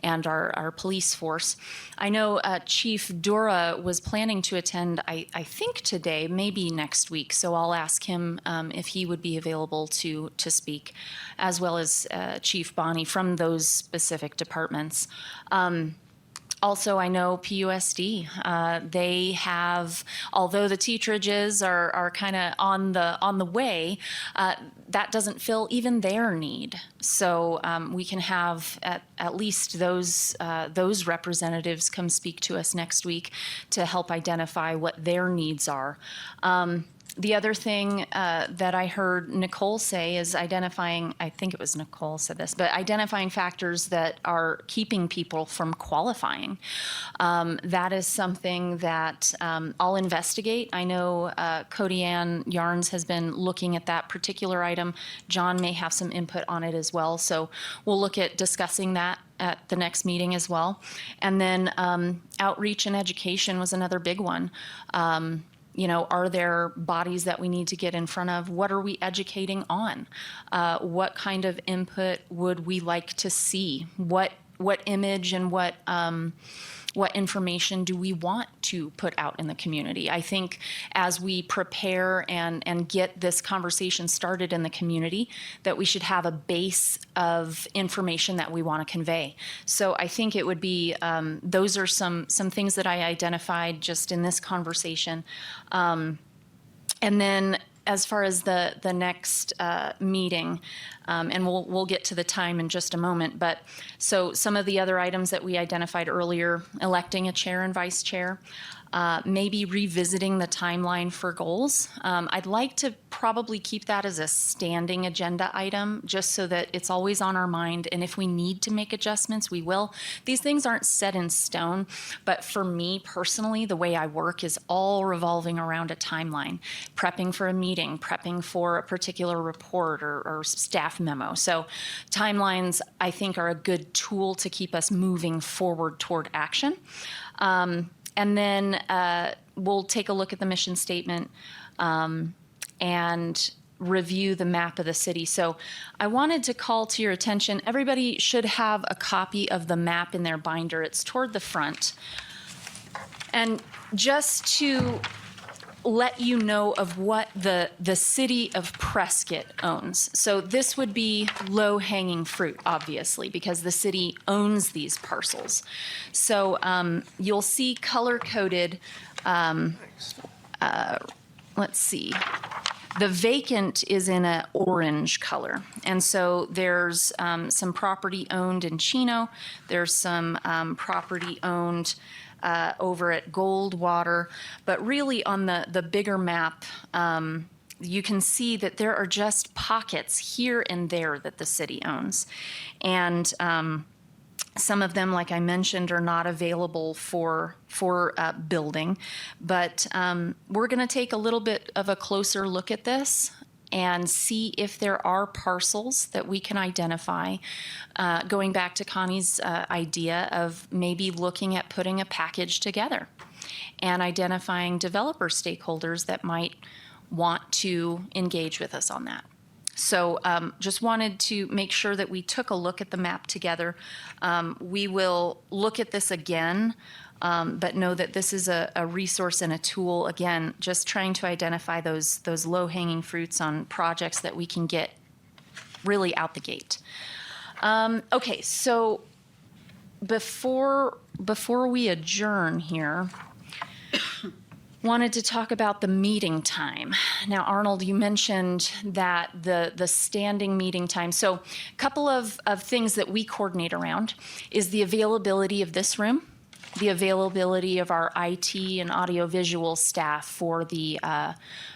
and our police force. I know Chief Dura was planning to attend, I think today, maybe next week. So I'll ask him if he would be available to speak, as well as Chief Bonney from those specific departments. Also, I know PUSD. They have, although the teacherages are kind of on the way, that doesn't fill even their need. So we can have at least those representatives come speak to us next week to help identify what their needs are. The other thing that I heard Nicole say is identifying, I think it was Nicole said this, but identifying factors that are keeping people from qualifying. That is something that I'll investigate. I know Cody Ann Yarns has been looking at that particular item. John may have some input on it as well. So we'll look at discussing that at the next meeting as well. And then outreach and education was another big one. Are there bodies that we need to get in front of? What are we educating on? What kind of input would we like to see? What image and what what information do we want to put out in the community? I think as we prepare and get this conversation started in the community, that we should have a base of information that we want to convey. So I think it would be, those are some things that I identified just in this conversation. And then as far as the next meeting, and we'll get to the time in just a moment, but so some of the other items that we identified earlier, electing a chair and vice chair, maybe revisiting the timeline for goals. I'd like to probably keep that as a standing agenda item, just so that it's always on our mind, and if we need to make adjustments, we will. These things aren't set in stone, but for me personally, the way I work is all revolving around a timeline, prepping for a meeting, prepping for a particular report or staff memo. So timelines, I think, are a good tool to keep us moving forward toward action. And then we'll take a look at the mission statement and review the map of the city. So I wanted to call to your attention, everybody should have a copy of the map in their binder. It's toward the front. And just to let you know of what the city of Prescott owns. So this would be low-hanging fruit, obviously, because the city owns these parcels. So you'll see color-coded, let's see, the vacant is in an orange color. And so there's some property owned in Chino. There's some property owned over at Goldwater, but really on the bigger map, you can see that there are just pockets here and there that the city owns. And some of them, like I mentioned, are not available for building, but we're going to take a little bit of a closer look at this and see if there are parcels that we can identify. Going back to Connie's idea of maybe looking at putting a package together and identifying developer stakeholders that might want to engage with us on that. So just wanted to make sure that we took a look at the map together. We will look at this again, but know that this is a resource and a tool, again, just trying to identify those low-hanging fruits on projects that we can get really out the gate. Okay, so before we adjourn here, wanted to talk about the meeting time. Now, Arnold, you mentioned that the standing meeting time. So a couple of things that we coordinate around is the availability of this room, the availability of our IT and audiovisual staff for the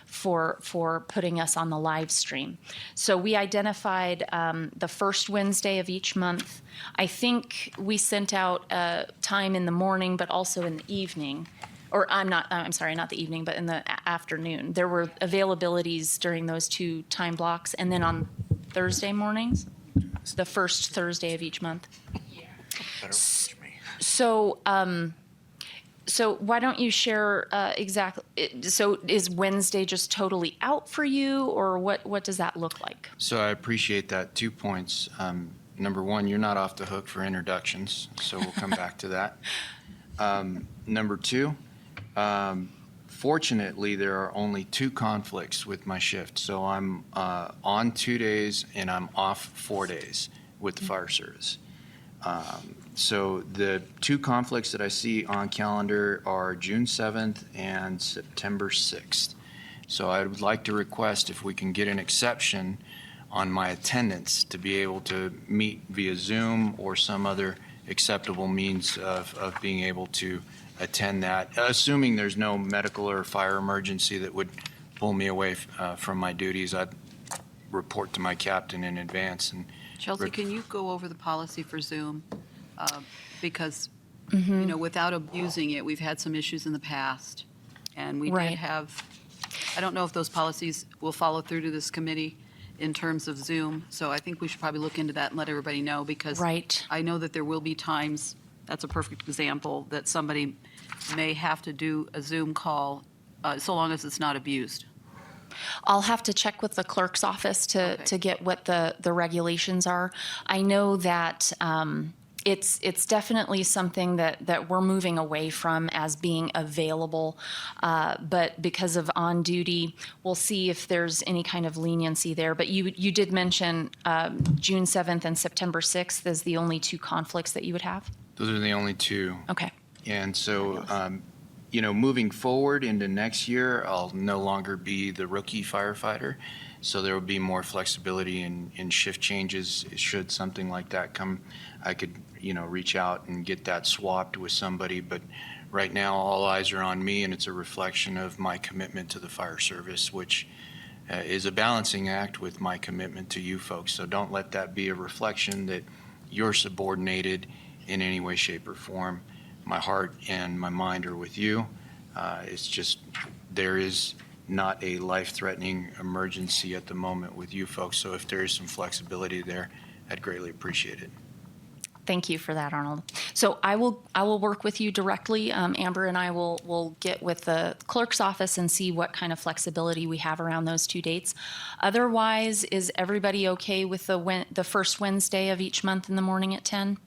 for putting us on the live stream. So we identified the first Wednesday of each month. I think we sent out time in the morning, but also in the evening. Or I'm sorry, not the evening, but in the afternoon. There were availabilities during those two time blocks. And then on Thursday mornings, the first Thursday of each month. So, so why don't you share exactly, so is Wednesday just totally out for you, or what does that look like? So I appreciate that. 2 points. Number one, you're not off the hook for introductions, so we'll come back to that. Number two, fortunately, there are only 2 conflicts with my shift. So I'm on 2 days and I'm off 4 days with the fire service. So the 2 conflicts that I see on calendar are June 7th and September 6th. So I would like to request if we can get an exception on my attendance to be able to meet via Zoom or some other acceptable means of being able to attend that, assuming there's no medical or fire emergency that would pull me away from my duties. I'd report to my captain in advance. And Chelsea, can you go over the policy for Zoom? Because, you know, without abusing it, we've had some issues in the past. And we Right. did have, I don't know if those policies will follow through to this committee in terms of Zoom. So I think we should probably look into that and let everybody know, because Right. I know that there will be times, that's a perfect example, that somebody may have to do a Zoom call, so long as it's not abused. I'll have to check with the clerk's office to Okay. get what the regulations are. I know that it's definitely something that we're moving away from as being available. But because of on duty, we'll see if there's any kind of leniency there. But you did mention June 7th and September 6th as the only two conflicts that you would have? Those are the only two. Okay. And so, moving forward into next year, I'll no longer be the rookie firefighter. So there will be more flexibility in shift changes. Should something like that come, I could, reach out and get that swapped with somebody. But right now, all eyes are on me, and it's a reflection of my commitment to the fire service, which is a balancing act with my commitment to you folks. So don't let that be a reflection that you're subordinated in any way, shape, or form. My heart and my mind are with you. It's just, there is not a life-threatening emergency at the moment with you folks. So if there is some flexibility there, I'd greatly appreciate it. Thank you for that, Arnold. So I will work with you directly. Amber and I will get with the clerk's office and see what kind of flexibility we have around those two dates. Otherwise, is everybody okay with the first Wednesday of each month in the morning at 10?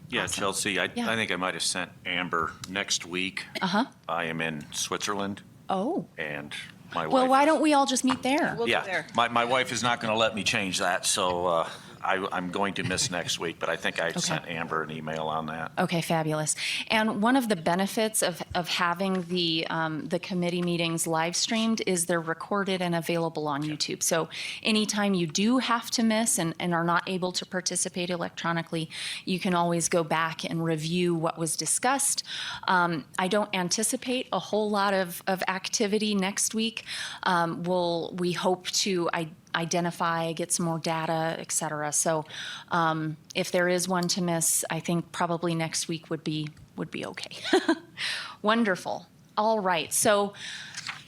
Yeah, Awesome. Chelsea, I Yeah. think I might have sent Amber next week. Uh-huh. I am in Switzerland, Oh. and my wife. Well, why don't we all just meet there? Yeah, my wife is not going to let me change that, so I'm going to miss next week, but I think I sent Amber an email on that. Okay, fabulous. And one of the benefits of having the committee meetings live streamed is they're recorded and available on YouTube. So anytime you do have to miss and are not able to participate electronically, you can always go back and review what was discussed. I don't anticipate a whole lot of activity next week. We hope to identify, get some more data, et cetera. So if there is one to miss, I think probably next week would be okay. Wonderful. All right. So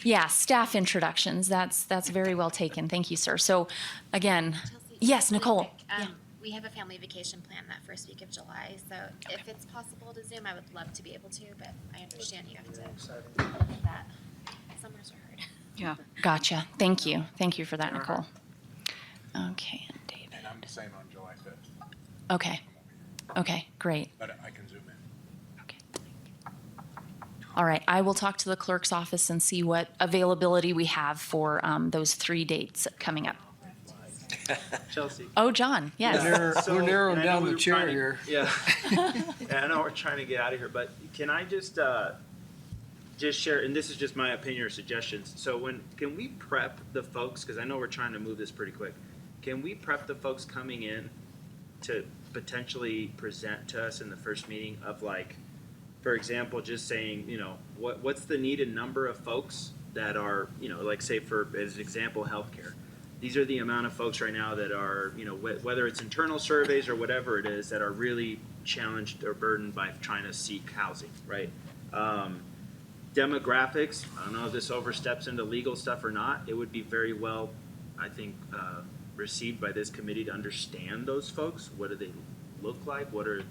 yeah, staff introductions. That's very well taken. Thank you, sir. So again, Chelsea, yes, really Nicole. quick, we have a family vacation plan that first week of July, so if it's possible to Zoom, I would love to be able to, but I understand you have to look at that. Summers are hard. Yeah. Gotcha. Thank you. Thank you for that, Nicole. Okay, and David. And I'm the same on July 5th, Okay. Okay, great. but I can zoom in. Okay. All right, I will talk to the clerk's office and see what availability we have for those 3 dates coming up. Chelsea. Oh, John, yes. We're narrowing and I know down we the were chair trying to- here. Yeah. And I know we're trying to get out of here, but can I just share, and this is just my opinion or suggestions. So can we prep the folks, because I know we're trying to move this pretty quick. Can we prep the folks coming in to potentially present to us in the first meeting of, like, for example, just saying, what's the needed number of folks that are, like, say for, as an example, healthcare. These are the amount of folks right now that are, whether it's internal surveys or whatever it is, that are really challenged or burdened by trying to seek housing, right? Demographics, I don't know if this oversteps into legal stuff or not. It would be very well, I think, received by this committee to understand those folks. What do they look like? What are,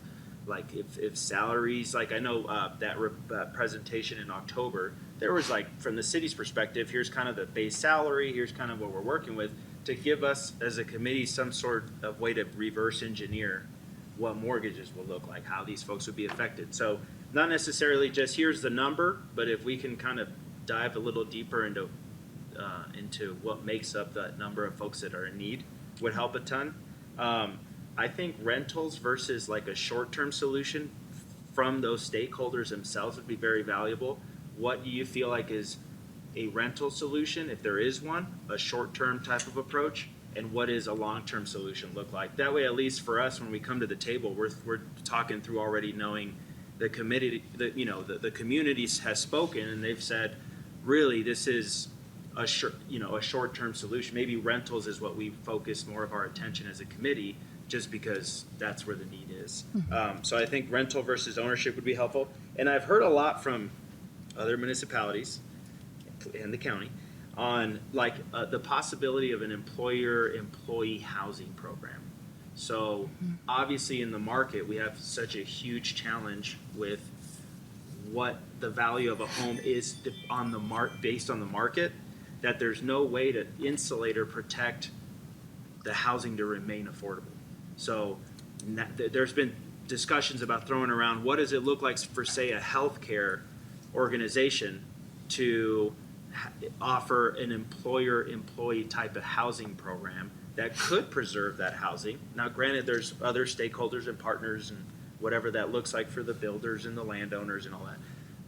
like, if salaries, like I know that presentation in October, there was, like, from the city's perspective, here's kind of the base salary, here's kind of what we're working with, to give us as a committee some sort of way to reverse engineer what mortgages will look like, how these folks would be affected. So not necessarily just here's the number, but if we can kind of dive a little deeper into what makes up that number of folks that are in need would help a ton. I think rentals versus like a short-term solution from those stakeholders themselves would be very valuable. What do you feel like is a rental solution, if there is one, a short-term type of approach, and what is a long-term solution look like? That way, at least for us, when we come to the table, we're talking through already knowing the committee, the community has spoken, and they've said, really, this is a short-term solution. Maybe rentals is what we focus more of our attention as a committee, just because that's where the need is. So I think rental versus ownership would be helpful. And I've heard a lot from other municipalities and the county on like the possibility of an employer-employee housing program. So obviously in the market, we have such a huge challenge with what the value of a home is on the based on the market, that there's no way to insulate or protect the housing to remain affordable. So there's been discussions about throwing around, what does it look like for, say, a healthcare organization to offer an employer-employee type of housing program that could preserve that housing. Now, granted, there's other stakeholders and partners and whatever that looks like for the builders and the landowners and all that.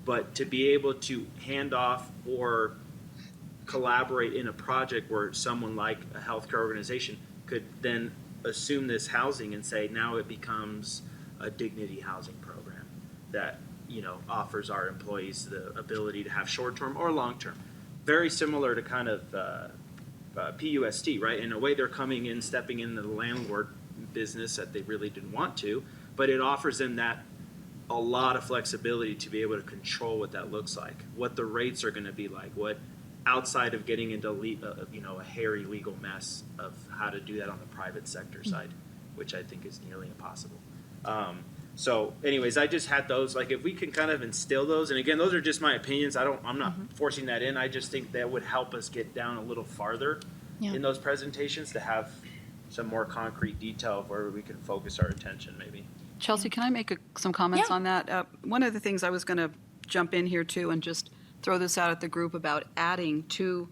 But to be able to hand off or collaborate in a project where someone like a healthcare organization could then assume this housing and say, now it becomes a dignity housing program that, you know, offers our employees the ability to have short-term or long-term. Very similar to kind of PUST, right? In a way, they're coming in, stepping into the landlord business that they really didn't want to, but it offers them that a lot of flexibility to be able to control what that looks like, what the rates are going to be like, what outside of getting into a hairy legal mess of how to do that on the private sector side, which I think is nearly impossible. So anyways, I just had those, like if we can kind of instill those, and again, those are just my opinions. I'm not forcing that in. I just think that would help us get down a little farther in those presentations to have some more concrete detail of where we can focus our attention maybe. Chelsea, can I make some comments Yeah. on that? One of the things I was going to jump in here too and just throw this out at the group about adding to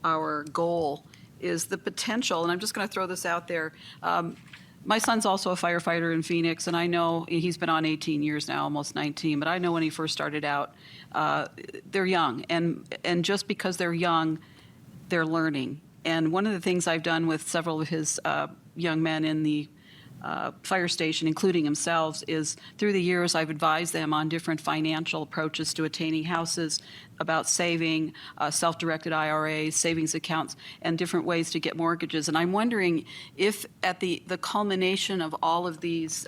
our goal is the potential, and I'm just going to throw this out there. My son's also a firefighter in Phoenix, and I know he's been on 18 years now, almost 19, but I know when he first started out, they're young, and just because they're young, they're learning. And one of the things I've done with several of his young men in the fire station, including themselves, is through the years I've advised them on different financial approaches to attaining houses, about saving, self-directed IRAs, savings accounts, and different ways to get mortgages. And I'm wondering if at the culmination of all of these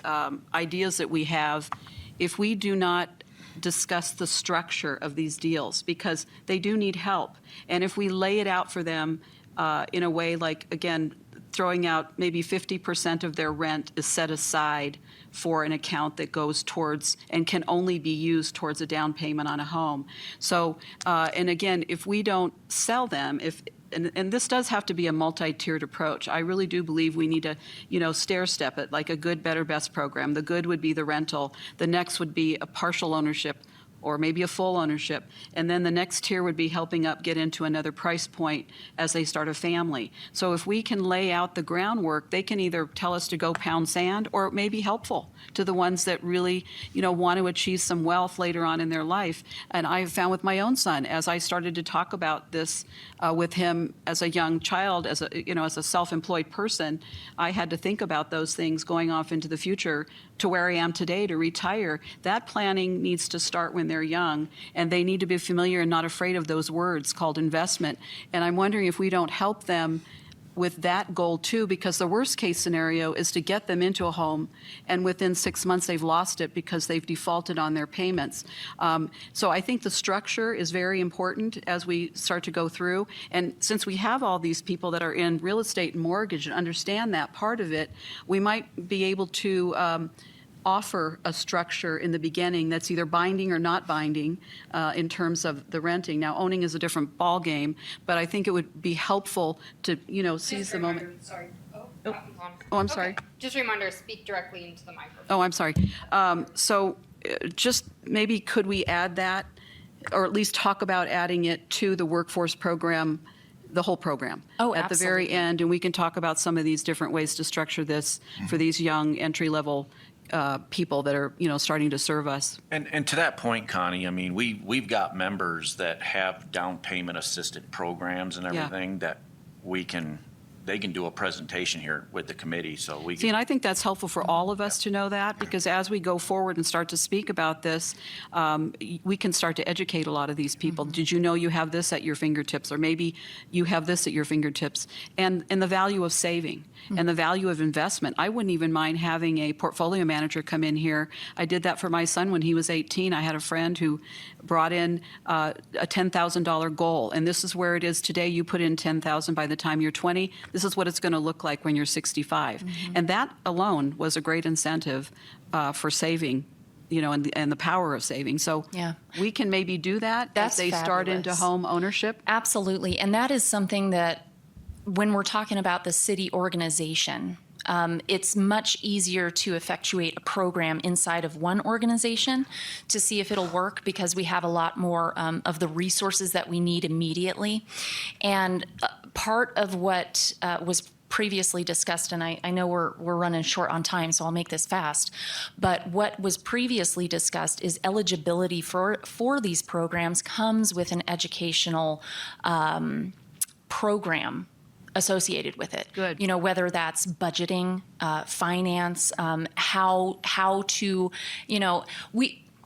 ideas that we have, if we do not discuss the structure of these deals, because they do need help. And if we lay it out for them in a way like, again, throwing out maybe 50% of their rent is set aside for an account that goes towards and can only be used towards a down payment on a home. So, and again, if we don't sell them, and this does have to be a multi-tiered approach. I really do believe we need to, stair step it like a good, better, best program. The good would be the rental. The next would be a partial ownership or maybe a full ownership. And then the next tier would be helping up get into another price point as they start a family. So if we can lay out the groundwork, they can either tell us to go pound sand, or it may be helpful to the ones that really, want to achieve some wealth later on in their life. And I've found with my own son, as I started to talk about this with him as a young child, as a self-employed person, I had to think about those things going off into the future to where I am today to retire. That planning needs to start when they're young, and they need to be familiar and not afraid of those words called investment. And I'm wondering if we don't help them with that goal too, because the worst case scenario is to get them into a home and within 6 months they've lost it because they've defaulted on their payments. So I think the structure is very important as we start to go through. And since we have all these people that are in real estate and mortgage and understand that part of it, we might be able to offer a structure in the beginning that's either binding or not binding in terms of the renting. Now, owning is a different ballgame, but I think it would be helpful to, seize the moment. Sorry. Oh, I'm sorry. Okay. Just a reminder, speak directly into the microphone. Oh, I'm sorry. So just maybe could we add that, or at least talk about adding it to the workforce program, the whole program? Oh, at the very absolutely. end, and we can talk about some of these different ways to structure this for these young entry-level people that are, starting to serve us. And to that point, Connie, I mean, we've got members that have down payment assisted programs and Yeah. everything that they can do a presentation here with the committee, so we See, can. and I think that's helpful for all of us to know that, because as we go forward and start to speak about this, we can start to educate a lot of these people. Did you know you have this at your fingertips? Or maybe you have this at your fingertips. And the value of saving and the value of investment. I wouldn't even mind having a portfolio manager come in here. I did that for my son when he was 18. I had a friend who brought in a $10,000 goal, and this is where it is today. You put in $10,000 by the time you're 20. This is what it's going to look like when you're 65. And that alone was a great incentive for saving, and the power of saving. So Yeah. we can maybe do that That's as they start into fabulous. home ownership. Absolutely. And that is something that when we're talking about the city organization, it's much easier to effectuate a program inside of one organization to see if it'll work because we have a lot more of the resources that we need immediately. And part of what was previously discussed, and I know we're running short on time, so I'll make this fast, but what was previously discussed is eligibility for these programs comes with an educational program associated with it. Good. You know, whether that's budgeting, finance, how to, you know,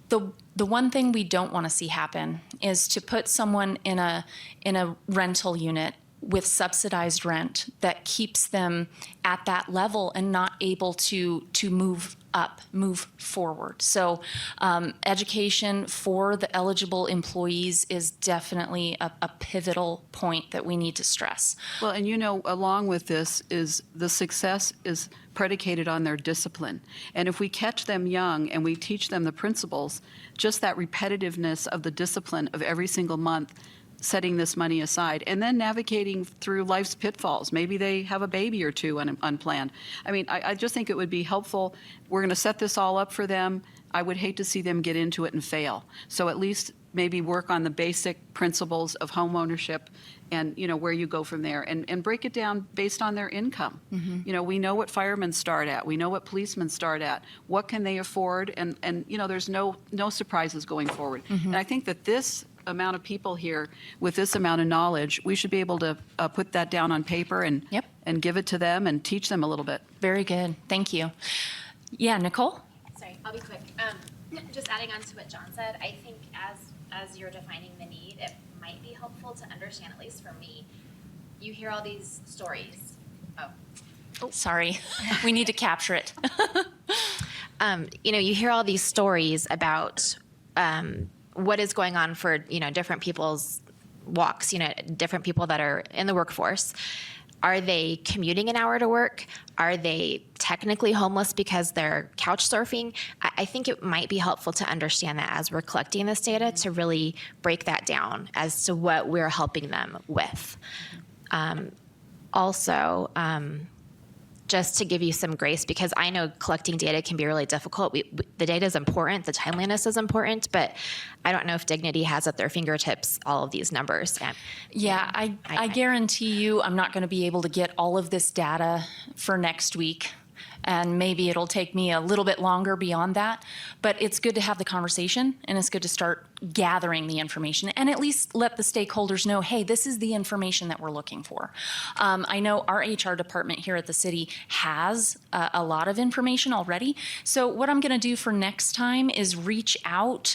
the one thing we don't want to see happen is to put someone in a rental unit with subsidized rent that keeps them at that level and not able to move forward. So education for the eligible employees is definitely a pivotal point that we need to stress. Well, and you know, along with this is the success is predicated on their discipline. And if we catch them young and we teach them the principles, just that repetitiveness of the discipline of every single month, setting this money aside, and then navigating through life's pitfalls. Maybe they have a baby or two unplanned. I mean, I just think it would be helpful. We're going to set this all up for them. I would hate to see them get into it and fail. So at least maybe work on the basic principles of home ownership and, you know, where you go from there and break it down based on their income. You know, we know what firemen start at. We know what policemen start at. What can they afford? And you know, there's no surprises going forward. And I think that this amount of people here with this amount of knowledge, we should be able to put that down on paper and Yep. and give it to them and teach them a little bit. Very good. Thank you. Yeah, Nicole? Sorry, I'll be quick. Just adding on to what John said, I think as you're defining the need, it might be helpful to understand, at least for me, you hear all these stories. Sorry. We need to capture it. You know, you hear all these stories about what is going on for, you know, different people's walks, you know, different people that are in the workforce. Are they commuting an hour to work? Are they technically homeless because they're couch surfing? I think it might be helpful to understand that as we're collecting this data to really break that down as to what we're helping them with. Also, just to give you some grace, because I know collecting data can be really difficult. The data is important, the timeliness is important, but I don't know if Dignity has at their fingertips all of these numbers. Yeah, I guarantee you I'm not going to be able to get all of this data for next week. And maybe it'll take me a little bit longer beyond that. But it's good to have the conversation, and it's good to start gathering the information and at least let the stakeholders know, hey, this is the information that we're looking for. I know our HR department here at the city has a lot of information already. So what I'm going to do for next time is reach out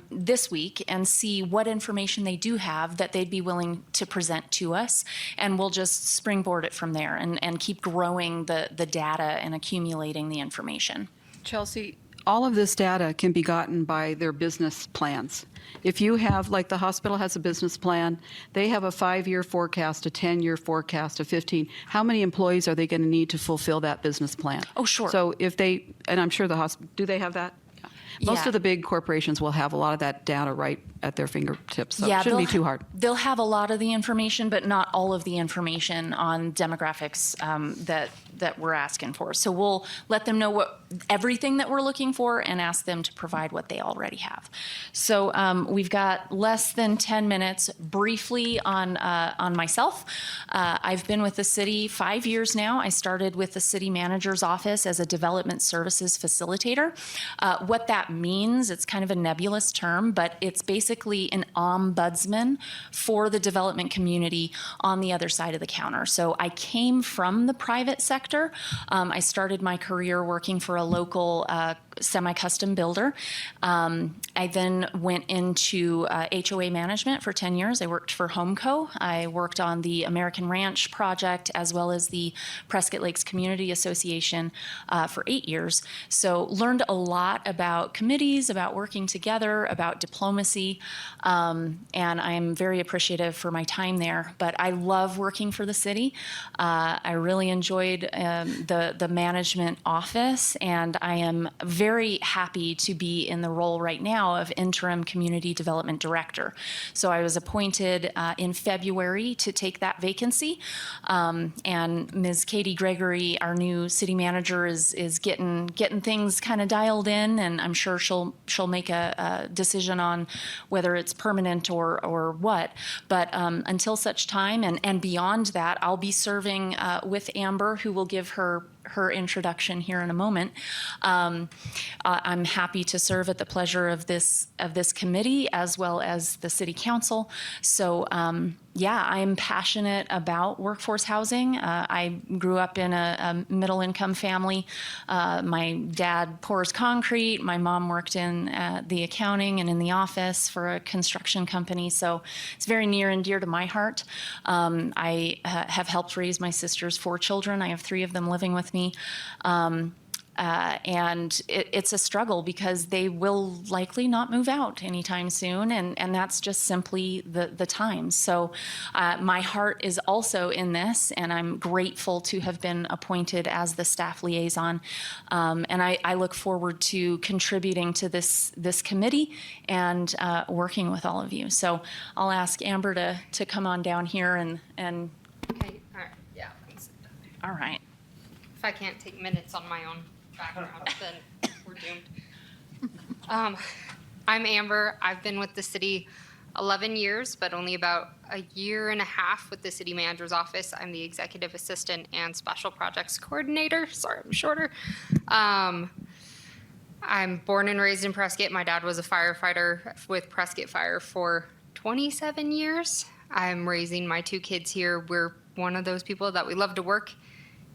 this week and see what information they do have that they'd be willing to present to us. And we'll just springboard it from there and keep growing the data and accumulating the information. Chelsea, all of this data can be gotten by their business plans. If you have, like the hospital has a business plan, they have a 5-year forecast, a 10-year forecast, a 15. How many employees are they going to need to fulfill that business plan? Oh, sure. So if they, and I'm sure the hospital, do they have that? Most Yeah. of the big corporations will have a lot of that data right at their fingertips, so it shouldn't be too hard. They'll have a lot of the information, but not all of the information on demographics that we're asking for. So we'll let them know everything that we're looking for and ask them to provide what they already have. So we've got less than 10 minutes. Briefly on myself, I've been with the city 5 years now. I started with the city manager's office as a development services facilitator. What that means, it's kind of a nebulous term, but it's basically an ombudsman for the development community on the other side of the counter. So I came from the private sector. I started my career working for a local semi-custom builder. I then went into HOA management for 10 years. I worked for Homeco. I worked on the American Ranch project as well as the Prescott Lakes Community Association for 8 years. So learned a lot about committees, about working together, about diplomacy, and I'm very appreciative for my time there. But I love working for the city. I really enjoyed the management office, and I am very very happy to be in the role right now of interim community development director. So I was appointed in February to take that vacancy. And Ms. Katie Gregory, our new city manager, is getting things kind of dialed in, and I'm sure she'll make a decision on whether it's permanent or what. But until such time and beyond that, I'll be serving with Amber, who will give her introduction here in a moment. I'm happy to serve at the pleasure of this committee as well as the city council. So yeah, I'm passionate about workforce housing. I grew up in a middle income family. My dad pours concrete. My mom worked in the accounting and in the office for a construction company. So it's very near and dear to my heart. I have helped raise my sister's 4 children. I have 3 of them living with me. And it's a struggle because they will likely not move out anytime soon, and that's just simply the time. So my heart is also in this, and I'm grateful to have been appointed as the staff liaison. And I look forward to contributing to this committee and working with all of you. So I'll ask Amber to come on down here and Okay, all right, yeah. Thanks. all right. If I can't take minutes on my own background, then we're doomed. I'm Amber. I've been with the city 11 years, but only about a year and a half with the city manager's office. I'm the executive assistant and special projects coordinator. Sorry, I'm shorter. I'm born and raised in Prescott. My dad was a firefighter with Prescott Fire for 27 years. I'm raising my 2 kids here. We're one of those people that we love to work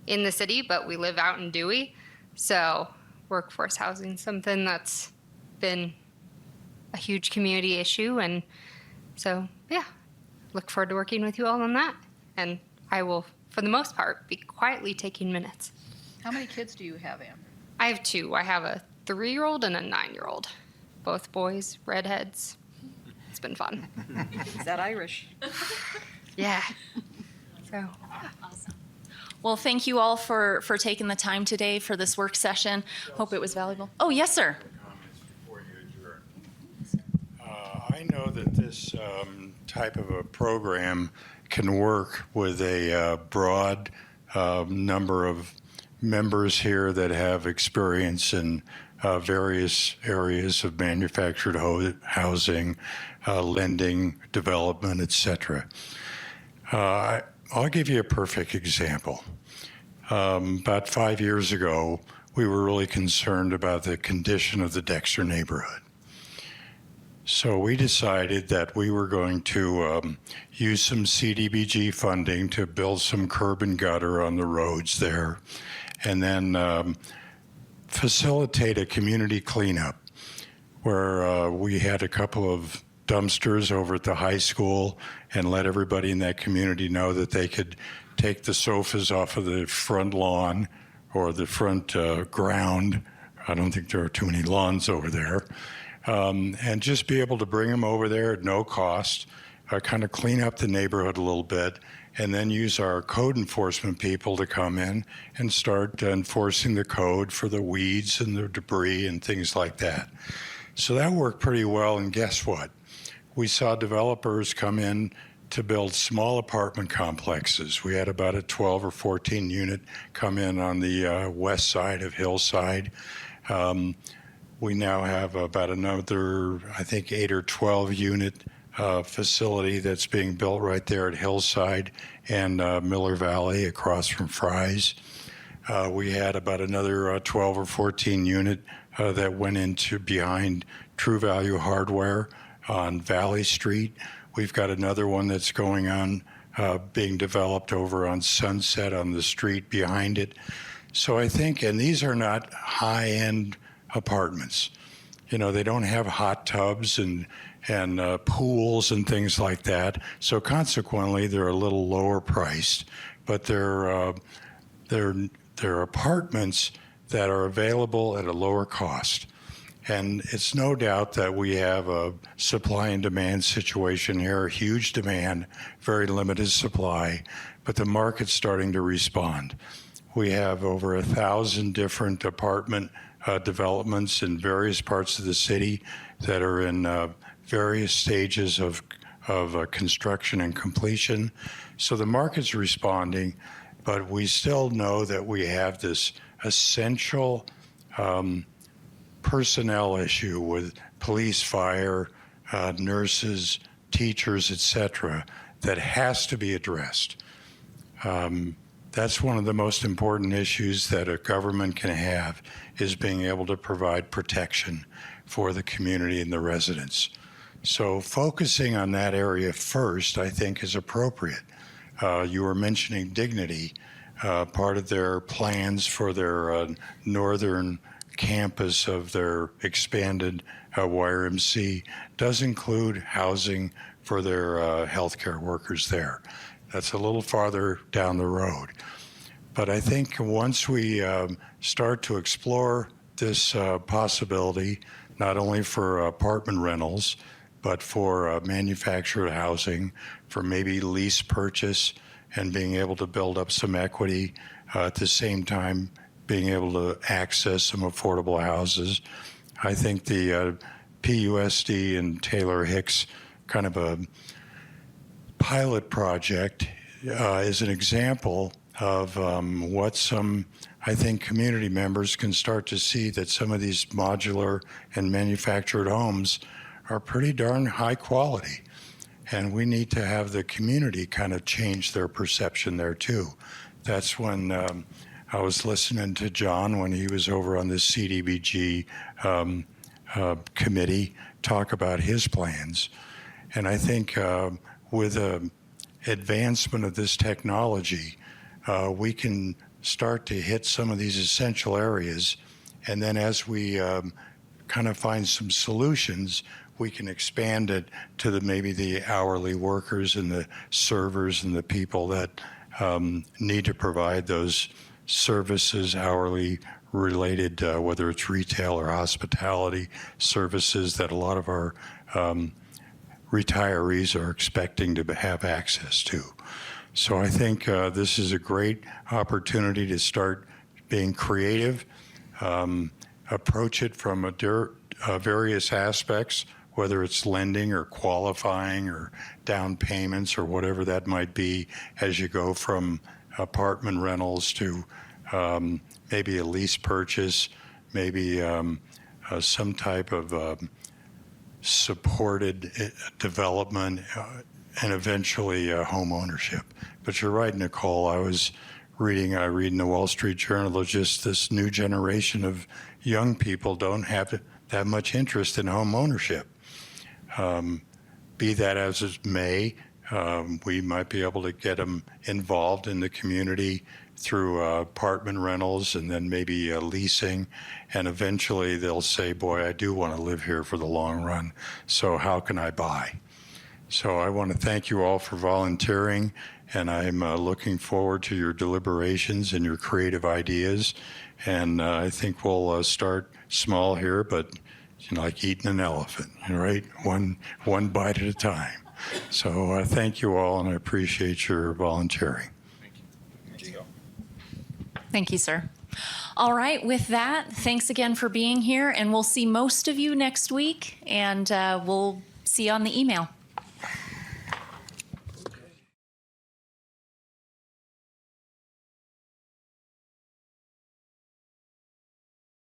in the city, but we live out in Dewey. So workforce housing is something that's been a huge community issue. And so, yeah, look forward to working with you all on that. And I will, for the most part, be quietly taking minutes. How many kids do you have, Amber? I have 2. I have a 3-year-old and a 9-year-old. Both boys, redheads. It's been fun. Is that Irish? Yeah. So. Awesome. Well, thank you all for taking the time today for this work session. Hope it was valuable. Oh, yes, sir. Comments before you adjourn. I know that this type of a program can work with a broad number of members here that have experience in various areas of manufactured housing, lending, development, etc. I'll give you a perfect example. About 5 years ago, we were really concerned about the condition of the Dexter neighborhood. So we decided that we were going to use some CDBG funding to build some curb and gutter on the roads there, and then facilitate a community cleanup where we had a couple of dumpsters over at the high school and let everybody in that community know that they could take the sofas off of the front lawn or the front ground. I don't think there are too many lawns over there. And just be able to bring them over there at no cost, kind of clean up the neighborhood a little bit, and then use our code enforcement people to come in and start enforcing the code for the weeds and the debris and things like that. So that worked pretty well, and guess what? We saw developers come in to build small apartment complexes. We had about a 12 or 14 unit come in on the west side of Hillside. We now have about another, I think, 8 or 12 unit facility that's being built right there at Hillside and Miller Valley across from Fry's. We had about another 12 or 14 unit that went into behind True Value Hardware on Valley Street. We've got another one that's going on, being developed over on Sunset on the street behind it. So I think, and these are not high-end apartments. You know, they don't have hot tubs and pools and things like that. So consequently, they're a little lower priced, but they're apartments that are available at a lower cost. And it's no doubt that we have a supply and demand situation here, huge demand, very limited supply, but the market's starting to respond. We have over 1,000 different apartment developments in various parts of the city that are in various stages of construction and completion. So the market's responding, but we still know that we have this essential personnel issue with police, fire, nurses, teachers, etc., that has to be addressed. That's one of the most important issues that a government can have, is being able to provide protection for the community and the residents. So focusing on that area first, I think, is appropriate. You were mentioning Dignity. Part of their plans for their northern campus of their expanded YRMC does include housing for their healthcare workers there. That's a little farther down the road. But I think once we start to explore this possibility, not only for apartment rentals, but for manufactured housing, for maybe lease purchase, and being able to build up some equity, at the same time being able to access some affordable houses. I think the PUSD and Taylor Hicks kind of a pilot project is an example of what some, I think, community members can start to see, that some of these modular and manufactured homes are pretty darn high quality. And we need to have the community kind of change their perception there too. That's when I was listening to John when he was over on the CDBG committee talk about his plans. And I think with advancement of this technology, we can start to hit some of these essential areas. And then as we kind of find some solutions, we can expand it to maybe the hourly workers and the servers and the people that need to provide those services, hourly related, whether it's retail or hospitality services that a lot of our retirees are expecting to have access to. So I think this is a great opportunity to start being creative, approach it from various aspects, whether it's lending or qualifying or down payments or whatever that might be, as you go from apartment rentals to maybe a lease purchase, maybe some type of supported development, and eventually home ownership. But you're right, Nicole. I read in the Wall Street Journal, just this new generation of young people don't have that much interest in home ownership. Be that as it may, we might be able to get them involved in the community through apartment rentals and then maybe leasing. And eventually they'll say, boy, I do want to live here for the long run. So how can I buy? So I want to thank you all for volunteering, and I'm looking forward to your deliberations and your creative ideas. And I think we'll start small here, but like eating an elephant, right? One bite at a time. So thank you all, and I appreciate your volunteering. Thank you, sir. All right, with that, thanks again for being here, and we'll see most of you next week, and we'll see you on the email.